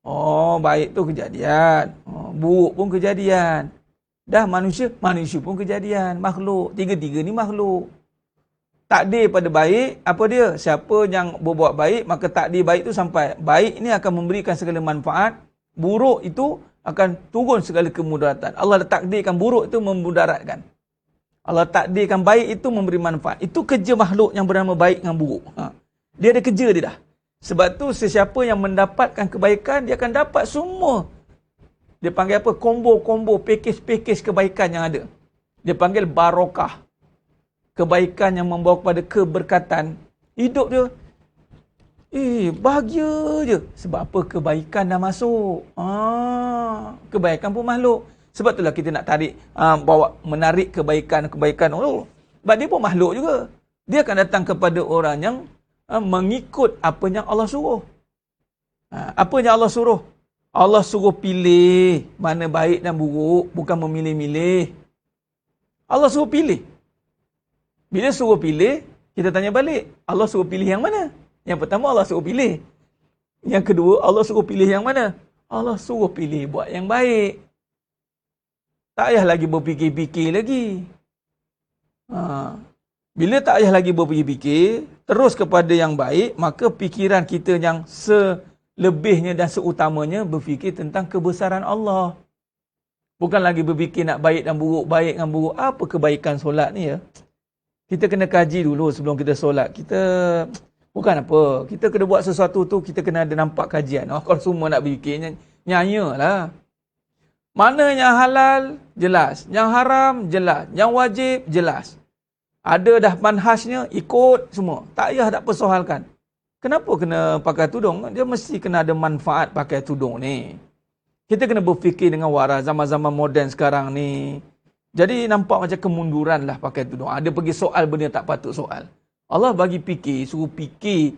Oh, baik tu kejadian. Buruk pun kejadian. Dah manusia pun kejadian. Makhluk. Tiga-tiga ni makhluk. Takdir pada baik, apa dia? Siapa yang berbuat baik, maka takdir baik tu sampai. Baik ni akan memberikan segala manfaat. Buruk itu akan turun segala kemudaratan. Allah takdirkan buruk itu memudaratkan. Allah takdirkan baik itu memberi manfaat. Itu kerja makhluk yang bernama baik dengan buruk. Dia ada kerja dia dah. Sebab tu sesiapa yang mendapatkan kebaikan, dia akan dapat semua. Dia panggil apa? Combo-combo, pakej-pakej kebaikan yang ada. Dia panggil barokah. Kebaikan yang membawa kepada keberkatan. Hidup dia, bahagia je. Sebab apa? Kebaikan dah masuk. Kebaikan pun makhluk. Sebab itulah kita nak tarik, menarik kebaikan-kebaikan. Sebab dia pun makhluk juga. Dia akan datang kepada orang yang mengikut apa yang Allah suruh. Apa yang Allah suruh? Allah suruh pilih mana baik dan buruk, bukan memilih-milih. Allah suruh pilih. Bila suruh pilih, kita tanya balik, Allah suruh pilih yang mana? Yang pertama Allah suruh pilih. Yang kedua, Allah suruh pilih yang mana? Allah suruh pilih buat yang baik. Tak payah lagi berfikir-fikir lagi. Bila tak payah lagi berfikir-fikir, terus kepada yang baik, maka fikiran kita yang selebihnya dan seutamanya berfikir tentang kebesaran Allah. Bukan lagi berfikir nak baik dan buruk, baik dan buruk. Apa kebaikan solat ni ya? Kita kena kaji dulu sebelum kita solat. Kita, bukan apa, kita kena buat sesuatu tu, kita kena ada nampak kajian. Kalau semua nak berfikir, nyanyalah. Mana yang halal, jelas. Yang haram, jelas. Yang wajib, jelas. Ada dah manhajnya, ikut semua. Tak payah tak persoalkan. Kenapa kena pakai tudung? Dia mesti kena ada manfaat pakai tudung ni. Kita kena berfikir dengan waras zaman-zaman moden sekarang ni. Jadi nampak macam kemunduran lah pakai tudung. Ada pergi soal benda tak patut soal. Allah bagi fikir, suruh fikir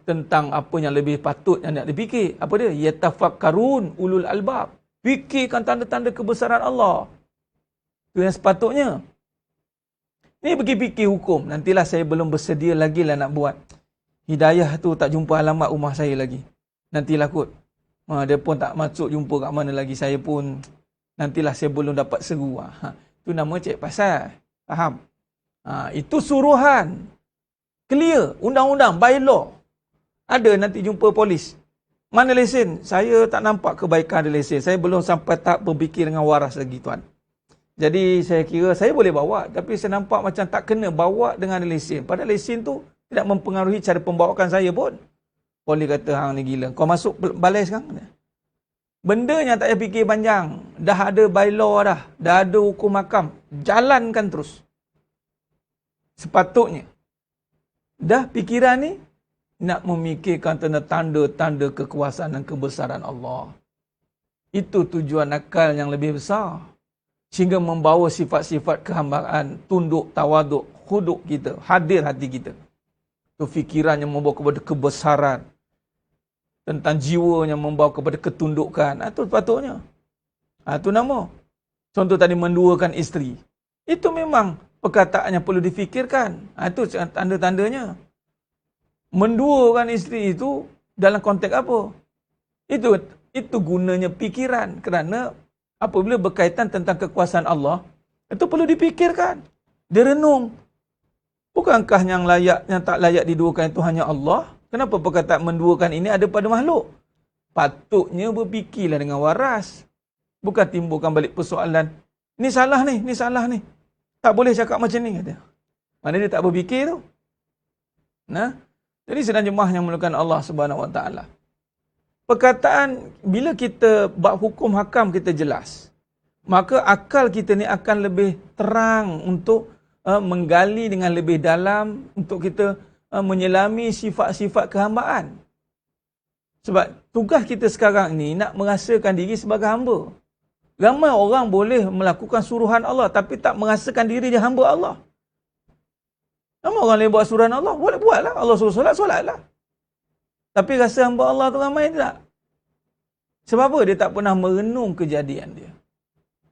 tentang apa yang lebih patut yang nak dipikir. Apa dia? Yatafakkarun ulul albab. Fikirkan tanda-tanda kebesaran Allah. Itu yang sepatutnya. Ni pergi fikir hukum. Nantilah saya belum bersedia lagi lah nak buat. Hidayah tu tak jumpa alamat rumah saya lagi. Nantilah kot. Dia pun tak masuk jumpa kat mana lagi. Saya pun nantilah saya belum dapat seru. Itu nama cek pasal. Faham? Itu suruhan. Clear. Undang-undang. By law. Ada nanti jumpa polis. Mana lesen? Saya tak nampak kebaikan ada lesen. Saya belum sampai tak berfikir dengan waras lagi tuan. Jadi saya kira saya boleh bawa. Tapi saya nampak macam tak kena bawa dengan lesen. Padahal lesen tu tidak mempengaruhi cara pembawaan saya pun. Polis kata hang ni gila. Kau masuk balai sekarang. Benda yang tak payah fikir panjang. Dah ada by law dah. Dah ada hukum hakam. Jalankan terus. Sepatutnya. Dah fikiran ni nak memikirkan tanda-tanda kekuasaan dan kebesaran Allah. Itu tujuan akal yang lebih besar. Sehingga membawa sifat-sifat kehambaan, tunduk, tawaduk, khuduk kita, hadir hati kita. Itu fikiran yang membawa kepada kebesaran. Tentang jiwa yang membawa kepada ketundukan. Itu patutnya. Itu nama. Contoh tadi menduakan isteri. Itu memang perkataan yang perlu difikirkan. Itu tanda-tandanya. Menduakan isteri itu dalam konteks apa? Itu gunanya fikiran. Kerana apabila berkaitan tentang kekuasaan Allah, itu perlu dipikirkan. Direnung. Bukankah yang layak, yang tak layak diduakan itu hanya Allah? Kenapa perkataan menduakan ini ada pada makhluk? Patutnya berfikirlah dengan waras. Bukan timbulkan balik persoalan. Ni salah ni, ni salah ni. Tak boleh cakap macam ni, kata. Mana dia tak berfikir tu? Jadi sedang jemaah yang memerlukan Allah Subhanahu Wa Taala. Perkataan, bila kita bab hukum hakam kita jelas, maka akal kita ni akan lebih terang untuk menggali dengan lebih dalam, untuk kita menyelami sifat-sifat kehambaan. Sebab tugas kita sekarang ni nak merasakan diri sebagai hamba. Ramai orang boleh melakukan suruhan Allah tapi tak merasakan diri dia hamba Allah. Ramai orang boleh buat suruhan Allah, boleh buatlah. Allah suruh solat, solatlah. Tapi rasa hamba Allah tu ramai tak. Sebab apa? Dia tak pernah merenung kejadian dia.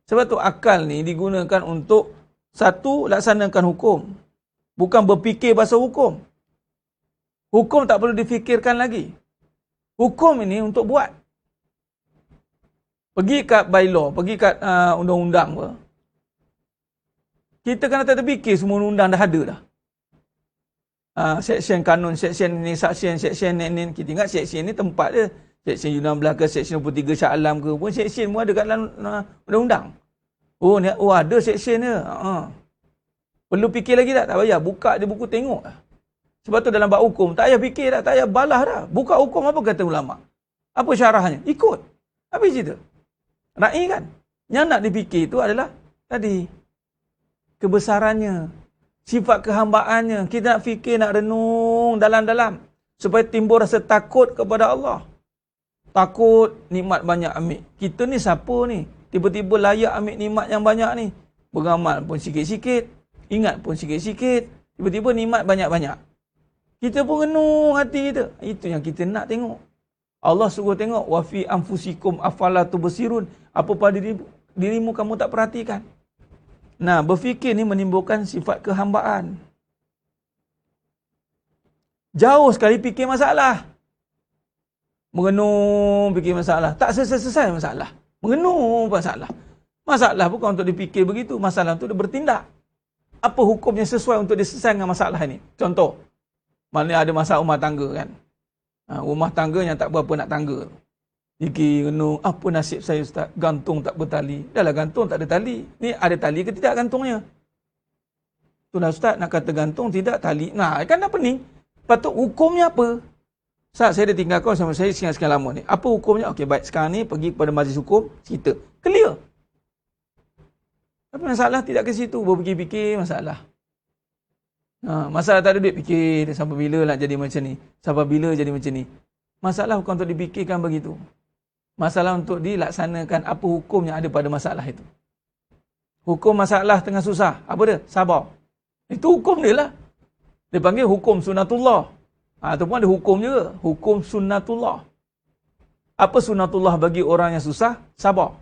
Sebab tu akal ni digunakan untuk satu, laksanakan hukum. Bukan berfikir pasal hukum. Hukum tak perlu difikirkan lagi. Hukum ini untuk buat. Pergi kat bylaw, pergi kat undang-undang apa. Kita kena tak terfikir semua undang dah ada dah. Seksyen kanun, seksyen ni, seksyen ni. Kita ingat seksyen ni tempat dia. Seksyen U16 ke, seksyen 23 Shah Alam ke pun seksyen pun ada kat dalam undang-undang. Oh ada seksyen dia. Perlu fikir lagi tak? Tak payah. Buka je buku tengok lah. Sebab tu dalam bab hukum, tak payah fikir dah, tak payah balah dah. Buka hukum apa kata ulama. Apa syarahnya? Ikut. Habis cerita. Ra'i kan? Yang nak dipikir tu adalah tadi. Kebesarannya. Sifat kehambaannya. Kita nak fikir, nak renung dalam-dalam. Supaya timbul rasa takut kepada Allah. Takut nikmat banyak ambil. Kita ni siapa ni? Tiba-tiba layak ambil nikmat yang banyak ni. Beramal pun sikit-sikit. Ingat pun sikit-sikit. Tiba-tiba nikmat banyak-banyak. Kita pun renung hati kita. Itu yang kita nak tengok. Allah suruh tengok. Wa fi anfusikum afala tubsirun. Apa pada dirimu kamu tak perhatikan? Nah, berfikir ni menimbulkan sifat kehambaan. Jauh sekali fikir masalah. Merenung fikir masalah. Tak selesai masalah. Merenung masalah. Masalah bukan untuk dipikir begitu. Masalah untuk dia bertindak. Apa hukumnya sesuai untuk diselesaikan dengan masalah ini? Contoh. Mana ada masalah rumah tangga kan. Rumah tangga yang tak berapa nak tangga. Fikir, renung. Apa nasib saya Ustaz? Gantung tak bertali. Dah lah gantung tak ada tali. Ni ada tali ke tidak gantungnya? Itulah Ustaz nak kata gantung tidak tali. Nah kan dah pening. Patut hukumnya apa? Ustaz saya dah tinggal kau sama saya sekian-sekian lama ni. Apa hukumnya? Okey baik sekarang ni pergi kepada majlis hukum. Cerita. Clear. Tapi masalah tidak ke situ. Berfikir-fikir masalah. Masalah tak ada duit, fikir sampai bila nak jadi macam ni. Sampai bila jadi macam ni. Masalah bukan untuk dipikirkan begitu. Masalah untuk dilaksanakan apa hukum yang ada pada masalah itu. Hukum masalah tengah susah. Apa dia? Sabar. Itu hukum dia lah. Dia panggil hukum sunnatullah. Ataupun ada hukum juga. Hukum sunnatullah. Apa sunnatullah bagi orang yang susah? Sabar.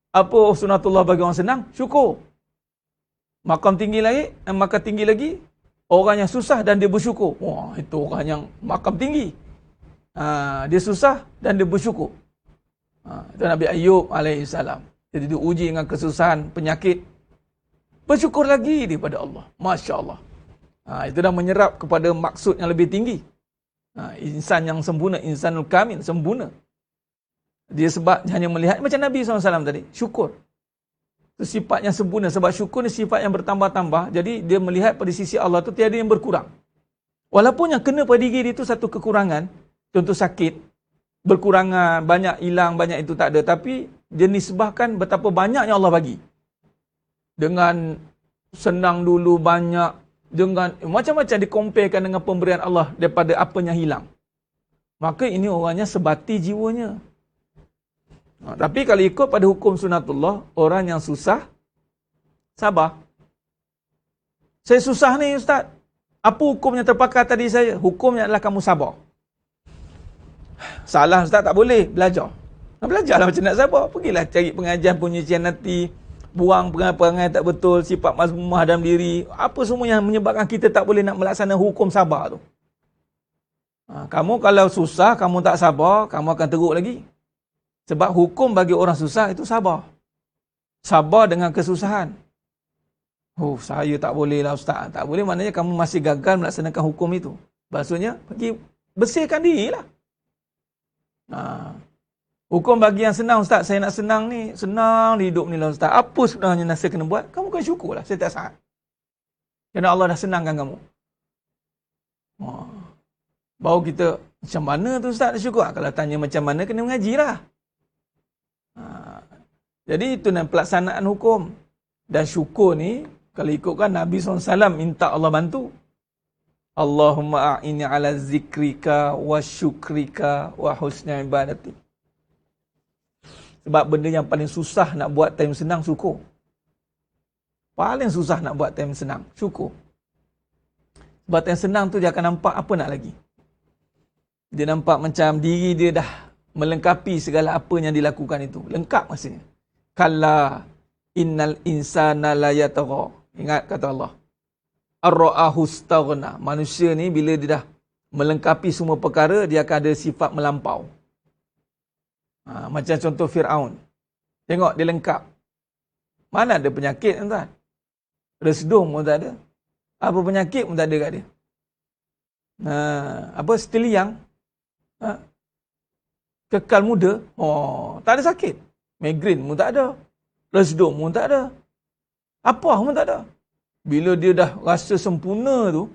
Apa sunnatullah bagi orang senang? Syukur. Makam tinggi lagi, orang yang susah dan dia bersyukur. Wah, itu orang yang makam tinggi. Dia susah dan dia bersyukur. Itu Nabi Ayub alaihissalam. Jadi dia uji dengan kesusahan, penyakit. Bersyukur lagi daripada Allah. Masya Allah. Itu dah menyerap kepada maksud yang lebih tinggi. Insan yang sempurna, insanul kamil, sempurna. Dia sebab hanya melihat, macam Nabi SAW tadi, syukur. Itu sifat yang sempurna. Sebab syukur ni sifat yang bertambah-tambah. Jadi dia melihat pada sisi Allah tu tiada yang berkurang. Walaupun yang kena pada diri dia tu satu kekurangan. Contoh sakit. Berkurangan, banyak hilang, banyak itu tak ada. Tapi dia nisbahkan betapa banyaknya Allah bagi. Dengan senang dulu banyak. Dengan macam-macam dikomparekan dengan pemberian Allah daripada apa yang hilang. Maka ini orangnya sebati jiwanya. Tapi kalau ikut pada hukum sunnatullah, orang yang susah, sabar. Saya susah ni Ustaz. Apa hukumnya terpakai tadi saya? Hukumnya adalah kamu sabar. Salah Ustaz tak boleh, belajar. Belajarlah macam nak sabar. Pergilah cari pengajian penyucian hati. Buang perangai-perangai tak betul, sifat mazmumah dalam diri. Apa semua yang menyebabkan kita tak boleh nak melaksanakan hukum sabar tu. Kamu kalau susah, kamu tak sabar, kamu akan teruk lagi. Sebab hukum bagi orang susah itu sabar. Sabar dengan kesusahan. Saya tak boleh lah Ustaz. Tak boleh maknanya kamu masih gagal melaksanakan hukum itu. Maksudnya, pergi bersihkan diri lah. Hukum bagi yang senang Ustaz. Saya nak senang ni. Senang di hidup ni lah Ustaz. Apa sebenarnya yang saya kena buat? Kamu kan syukur lah. Saya tak saat. Kerana Allah dah senangkan kamu. Baru kita, macam mana tu Ustaz nak syukur? Kalau tanya macam mana, kena mengaji lah. Jadi itu pelaksanaan hukum. Dan syukur ni, kalau ikutkan Nabi SAW minta Allah bantu. Allahumma a'inni ala zikrika wa syukrika wa husni ibadati. Sebab benda yang paling susah nak buat time senang, syukur. Paling susah nak buat time senang, syukur. Sebab time senang tu dia akan nampak apa nak lagi. Dia nampak macam diri dia dah melengkapi segala apa yang dilakukan itu. Lengkap maksudnya. Kalla innal insana la yatagha. Ingat kata Allah. Ar-ra'ahu istaghna. Manusia ni bila dia dah melengkapi semua perkara, dia akan ada sifat melampau. Macam contoh Fir'aun. Tengok dia lengkap. Mana ada penyakit tuan? Resdung pun tak ada. Apa penyakit pun tak ada kat dia. Apa setiliang. Kekal muda. Tak ada sakit. Migraine pun tak ada. Resdung pun tak ada. Apa pun tak ada. Bila dia dah rasa sempurna tu,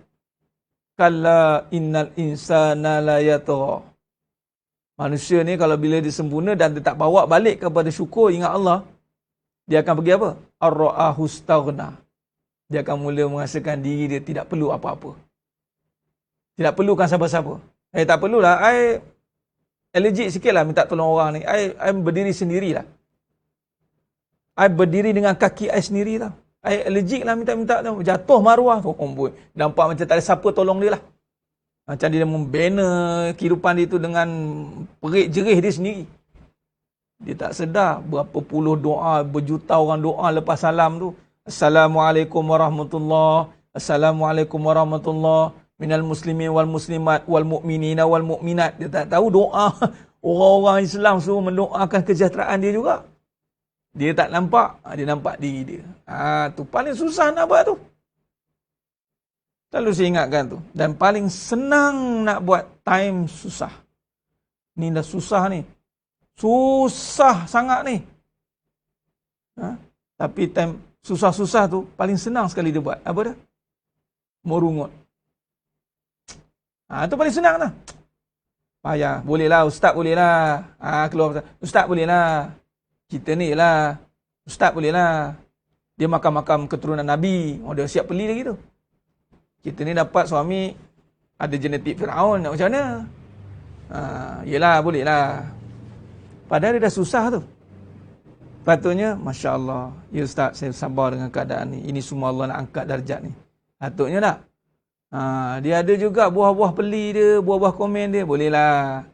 kalla innal insana la yatagha. Manusia ni kalau bila dia sempurna dan dia tak bawa balik kepada syukur, ingat Allah, dia akan pergi apa? Ar-ra'ahu istaghna. Dia akan mula merasakan diri dia tidak perlu apa-apa. Tidak perlukan siapa-siapa. Tak perlulah. I allergic sikit lah minta tolong orang ni. I berdiri sendirilah. I berdiri dengan kaki I sendiri lah. I allergic lah minta-minta tu. Jatuh maruah tu. Nampak macam tak ada siapa tolong dia lah. Macam dia membina kehidupan dia tu dengan perik jerih dia sendiri. Dia tak sedar berapa puluh doa, berjuta orang doa lepas salam tu. Assalamualaikum warahmatullahi. Assalamualaikum warahmatullahi. Minal muslimin wal muslimat wal mu'minina wal mu'minat. Dia tak tahu doa orang-orang Islam suruh mendoakan kesejahteraan dia juga. Dia tak nampak, dia nampak diri dia. Tu paling susah nak buat tu. Selalu saya ingatkan tu. Dan paling senang nak buat time susah. Ni dah susah ni. Susah sangat ni. Tapi time susah-susah tu paling senang sekali dia buat. Apa dah? Merungut. Itu paling senang lah. Payah. Bolehlah ustaz bolehlah. Keluar ustaz bolehlah. Kita ni lah. Ustaz bolehlah. Dia makam-makam keturunan Nabi. Dia siap beli lagi tu. Kita ni dapat suami ada genetik Fir'aun. Nak macam mana? Yelah bolehlah. Padahal dia dah susah tu. Patutnya, Masya Allah. Ya Ustaz, saya sabar dengan keadaan ni. Ini semua Allah nak angkat darjat ni. Patutnya tak? Dia ada juga buah-buah peli dia, buah-buah komen dia. Bolehlah.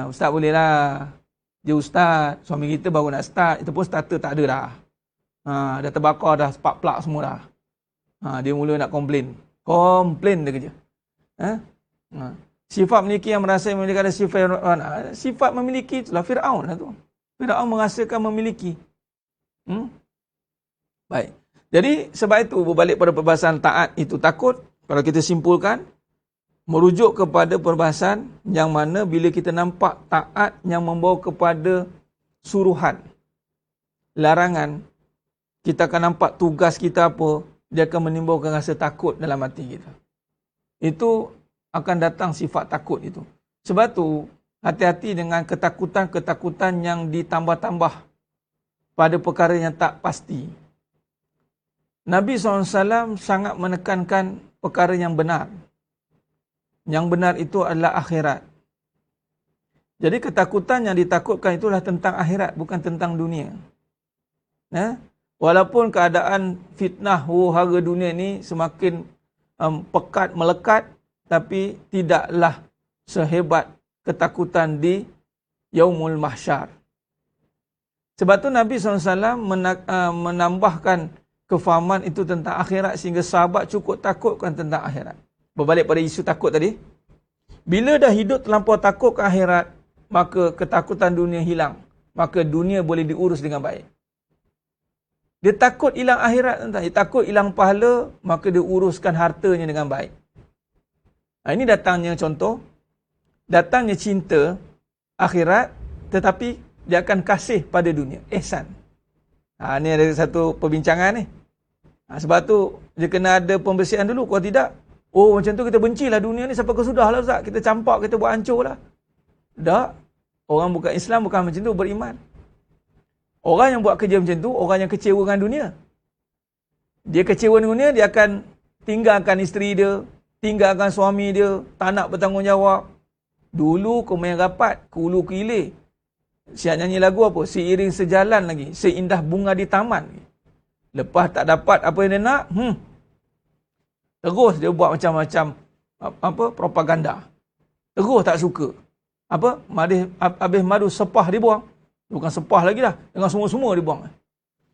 Ustaz bolehlah. Dia Ustaz. Suami kita baru nak start. Itu pun starter tak ada dah. Dah terbakar dah, spark plug semua dah. Dia mula nak komplain. Komplain dia kerja. Sifat memiliki yang merasa memiliki ada sifat memiliki itulah Fir'aun lah tu. Fir'aun merasakan memiliki. Baik. Jadi sebab itu berbalik pada perbahasan taat itu takut. Kalau kita simpulkan, merujuk kepada perbahasan yang mana bila kita nampak taat yang membawa kepada suruhan, larangan, kita akan nampak tugas kita apa, dia akan menimbulkan rasa takut dalam hati kita. Itu akan datang sifat takut itu. Sebab tu hati-hati dengan ketakutan-ketakutan yang ditambah-tambah pada perkara yang tak pasti. Nabi SAW sangat menekankan perkara yang benar. Yang benar itu adalah akhirat. Jadi ketakutan yang ditakutkan itulah tentang akhirat, bukan tentang dunia. Walaupun keadaan fitnah huru-hara dunia ni semakin pekat, melekat, tapi tidaklah sehebat ketakutan di Yaumul Mahsyar. Sebab tu Nabi SAW menambahkan kefahaman itu tentang akhirat sehingga sahabat cukup takutkan tentang akhirat. Berbalik pada isu takut tadi. Bila dah hidup terlampau takut ke akhirat, maka ketakutan dunia hilang. Maka dunia boleh diurus dengan baik. Dia takut hilang akhirat, dia takut hilang pahala, maka dia uruskan hartanya dengan baik. Ini datangnya contoh, datangnya cinta akhirat, tetapi dia akan kasih pada dunia, ihsan. Ini ada satu perbincangan ni. Sebab tu dia kena ada pembersihan dulu, kalau tidak, macam tu kita bencilah dunia ni sampai ke sudah lah Ustaz, kita campak, kita buat hancur lah. Tak, orang bukan Islam bukan macam tu, beriman. Orang yang buat kerja macam tu, orang yang kecewa dengan dunia. Dia kecewa dengan dunia, dia akan tinggalkan isteri dia, tinggalkan suami dia, tak nak bertanggungjawab. Dulu kau main rapat, ke ulu ke hilir. Siap nyanyi lagu apa? Seiring sejalan lagi, seindah bunga di taman. Lepas tak dapat apa yang dia nak, terus dia buat macam-macam propaganda. Terus tak suka. Habis madu sepah dia buang. Bukan sepah lagi dah, dengan semua-semua dia buang.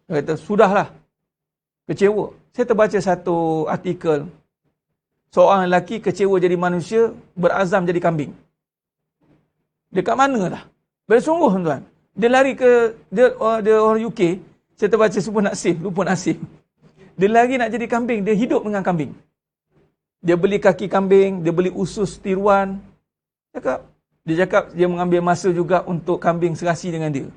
Dia kata, sudahlah. Kecewa. Saya terbaca satu artikel. Seorang lelaki kecewa jadi manusia, berazam jadi kambing. Dekat mana dah? Bersungguh tuan. Dia lari ke, dia orang UK. Saya terbaca semua nak save, lupa nak save. Dia lari nak jadi kambing, dia hidup dengan kambing. Dia beli kaki kambing, dia beli usus tiruan. Dia cakap dia mengambil masa juga untuk kambing serasi dengan dia.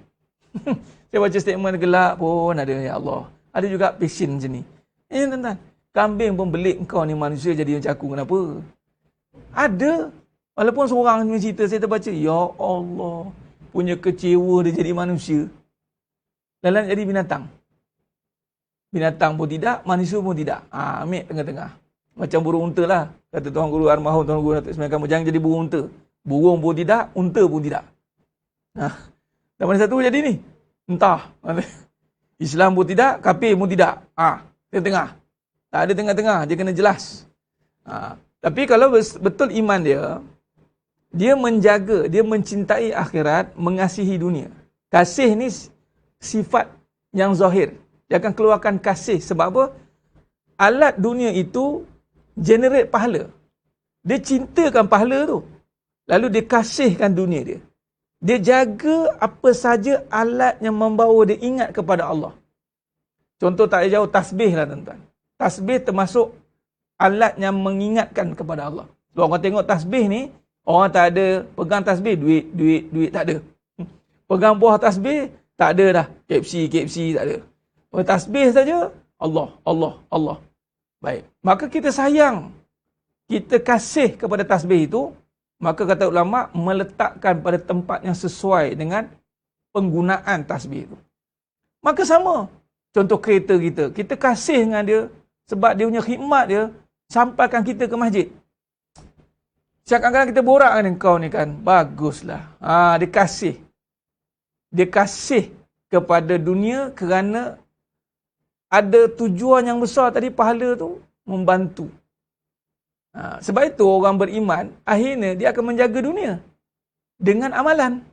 Saya baca statement gelak pun ada, ya Allah. Ada juga passion macam ni. Tuan-tuan, kambing pun belik kau ni manusia jadi macam aku, kenapa? Ada. Walaupun seorang punya cerita saya terbaca, ya Allah, punya kecewa dia jadi manusia. Lalu jadi binatang. Binatang pun tidak, manusia pun tidak. Ambil tengah-tengah. Macam burung unta lah. Kata Tuan Guru Almarhum, Tuan Guru Datuk Ismail Kamu, jangan jadi burung unta. Burung pun tidak, unta pun tidak. Dan mana satu jadi ni? Entah. Islam pun tidak, kafir pun tidak. Tengah-tengah. Tak ada tengah-tengah, dia kena jelas. Tapi kalau betul iman dia menjaga, dia mencintai akhirat, mengasihi dunia. Kasih ni sifat yang zahir. Dia akan keluarkan kasih. Sebab apa? Alat dunia itu generate pahala. Dia cintakan pahala tu. Lalu dia kasihkan dunia dia. Dia jaga apa saja alat yang membawa dia ingat kepada Allah. Contoh tak jauh, tasbih lah tuan-tuan. Tasbih termasuk alat yang mengingatkan kepada Allah. Kalau orang tengok tasbih ni, orang tak ada pegang tasbih, duit tak ada. Pegang buah tasbih, tak ada dah. KFC tak ada. Tasbih saja, Allah. Baik. Maka kita sayang, kita kasih kepada tasbih itu, maka kata ulama, meletakkan pada tempat yang sesuai dengan penggunaan tasbih itu. Maka sama. Contoh kereta kita kasih dengan dia, sebab dia punya khidmat dia, sampaikan kita ke masjid. Kadang-kadang kita borak dengan kau ni kan, baguslah. Dia kasih. Dia kasih kepada dunia kerana ada tujuan yang besar tadi, pahala tu membantu. Sebab itu orang beriman, akhirnya dia akan menjaga dunia dengan amalan.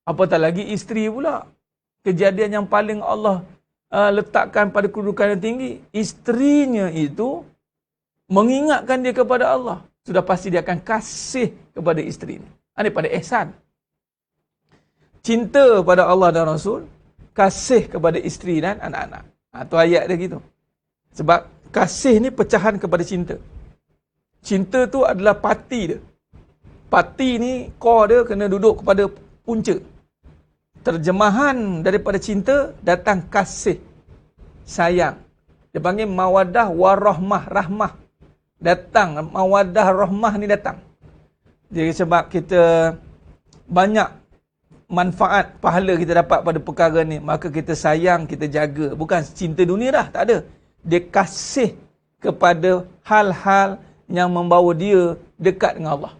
Apatah lagi isteri pula. Kejadian yang paling Allah letakkan pada kedudukan yang tinggi, isterinya itu mengingatkan dia kepada Allah. Sudah pasti dia akan kasih kepada isteri ni. Ini pada ihsan. Cinta pada Allah dan Rasul, kasih kepada isteri dan anak-anak. Tu ayat dia gitu. Sebab kasih ni pecahan kepada cinta. Cinta tu adalah parti dia. Parti ni core dia kena duduk kepada punca. Terjemahan daripada cinta datang kasih, sayang. Dia panggil mawaddah warahmah, rahmah. Datang, mawaddah rahmah ni datang. Jadi sebab kita banyak manfaat pahala kita dapat pada perkara ni, maka kita sayang, kita jaga. Bukan cinta dunia dah, tak ada. Dia kasih kepada hal-hal yang membawa dia dekat dengan Allah.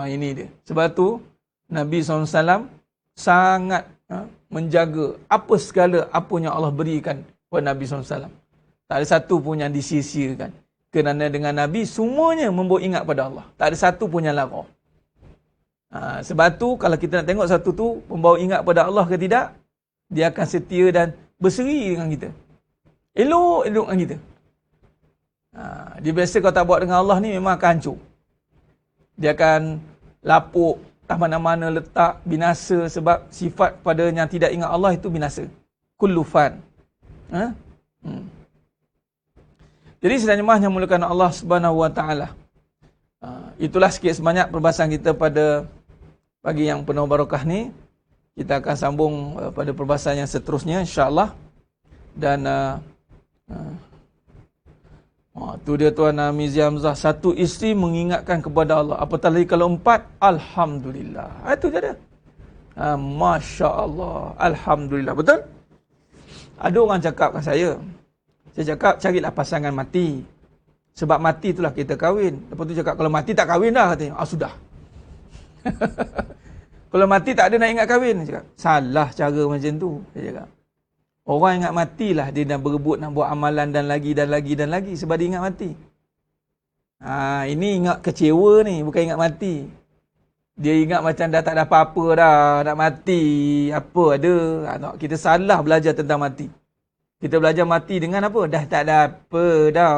Ini dia. Sebab tu Nabi SAW sangat menjaga apa segala apa yang Allah berikan kepada Nabi SAW. Tak ada satu pun yang disia-siakan. Kerana dengan Nabi semuanya membawa ingat pada Allah. Tak ada satu pun yang lara. Sebab tu kalau kita nak tengok satu tu membawa ingat pada Allah ke tidak, dia akan setia dan berseri dengan kita. Elok dengan kita. Dia biasa kalau tak buat dengan Allah ni memang akan hancur. Dia akan lapuk, tak mana-mana letak, binasa. Sebab sifat pada yang tidak ingat Allah itu binasa. Kullu fan. Jadi sedang jemaah yang mulakan Allah Subhanahu Wa Taala. Itulah sikit sebanyak perbahasan kita pada pagi yang penuh barakah ni. Kita akan sambung pada perbahasan yang seterusnya insya-Allah. Dan tu dia Tuan Mizi Hamzah, satu isteri mengingatkan kepada Allah. Apatah lagi kalau 4, alhamdulillah. Itu je dia. Masya-Allah, alhamdulillah. Betul? Ada orang cakap kat saya cakap carilah pasangan mati. Sebab mati itulah kita kahwin. Lepas tu cakap, kalau mati tak kahwin dah katanya. Sudah. Kalau mati tak ada nak ingat kahwin. Dia cakap, salah cara macam tu. Dia cakap, orang ingat matilah dia dah berebut nak buat amalan dan lagi sebab dia ingat mati. Ini ingat kecewa ni, bukan ingat mati. Dia ingat macam dah tak ada apa-apa dah, nak mati, apa ada. Kita salah belajar tentang mati. Kita belajar mati dengan apa? Dah tak ada apa dah.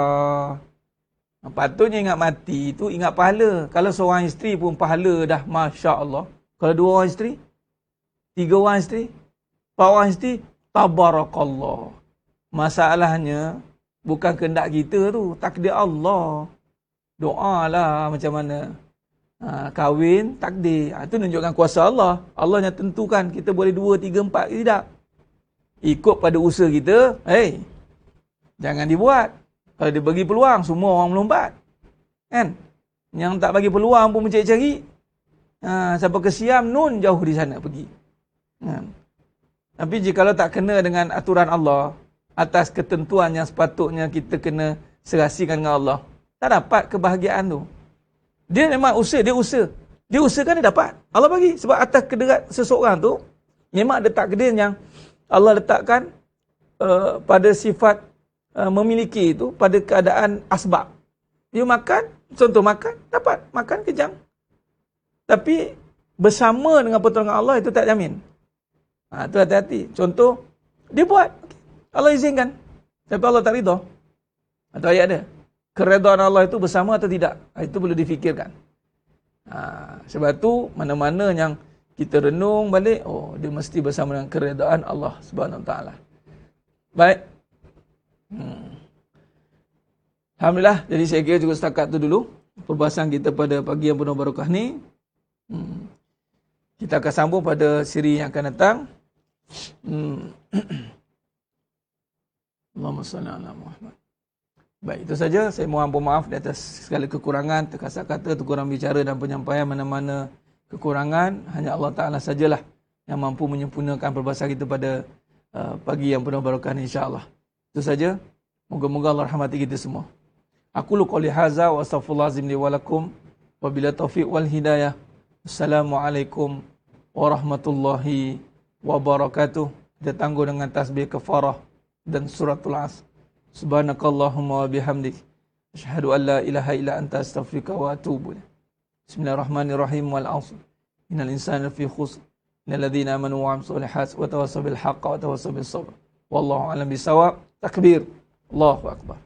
Patutnya ingat mati tu ingat pahala. Kalau seorang isteri pun pahala dah, Masya Allah. Kalau 2 orang isteri, 3 orang isteri, 4 orang isteri, Tabarakallah. Masalahnya bukan kehendak kita tu, takdir Allah. Doa lah macam mana. Kahwin, takdir. Itu menunjukkan kuasa Allah. Allah yang tentukan kita boleh 2, 3, 4 ke tidak. Ikut pada usaha kita, jangan dibuat. Kalau dia bagi peluang, semua orang melompat. Kan? Yang tak bagi peluang pun mencari-cari. Sampai ke Siam, nun jauh di sana pergi. Tapi jika tak kena dengan aturan Allah, atas ketentuan yang sepatutnya kita kena serasikan dengan Allah, tak dapat kebahagiaan tu. Dia memang usaha, dia usahakan dia dapat. Allah bagi. Sebab atas kederat seseorang tu, memang ada takdir yang Allah letakkan pada sifat memiliki itu, pada keadaan asbab. Dia makan, contoh makan, dapat. Makan kejang. Tapi bersama dengan pertolongan Allah itu tak jamin. Itu hati-hati. Contoh, dia buat. Allah izinkan. Tapi Allah tak rida. Atau ayat dia. Keredaan Allah itu bersama atau tidak. Itu perlu difikirkan. Sebab tu mana-mana yang kita renung balik, dia mesti bersama dengan keredaan Allah Subhanahu Wa Taala. Baik. Alhamdulillah. Jadi saya kira juga setakat tu dulu perbahasan kita pada pagi yang penuh barakah ni. Kita akan sambung pada siri yang akan datang. Allahumma salli ala Muhammad. Baik, itu saja. Saya mohon maaf di atas segala kekurangan, terkasar kata, terkurang bicara dan penyampaian mana-mana kekurangan. Hanya Allah Ta'ala sajalah yang mampu menyempurnakan perbahasan kita pada pagi yang penuh barakah ni, insya-Allah. Itu saja. Moga-moga Allah rahmati kita semua. Aku lu qouli hadza wa astaghfirullahalazim li wa lakum wa bila taufiq wal hidayah. Assalamualaikum warahmatullahi wabarakatuh. Kita tangguh dengan tasbih kafarah dan suratul Asr. Subhanakallahumma wa bihamdik, asyhadu an la ilaha illa anta, astaghfiruka wa atubu ilaik. Bismillahirrahmanirrahim. Wal 'asr. Innal insana lafi khusr. Innal ladzina amanu wa 'amilus solihati wa tawassaw bil haqqi wa tawassaw bis sabr. Wallahu a'lam bisawab. Takbir. Allahu akbar.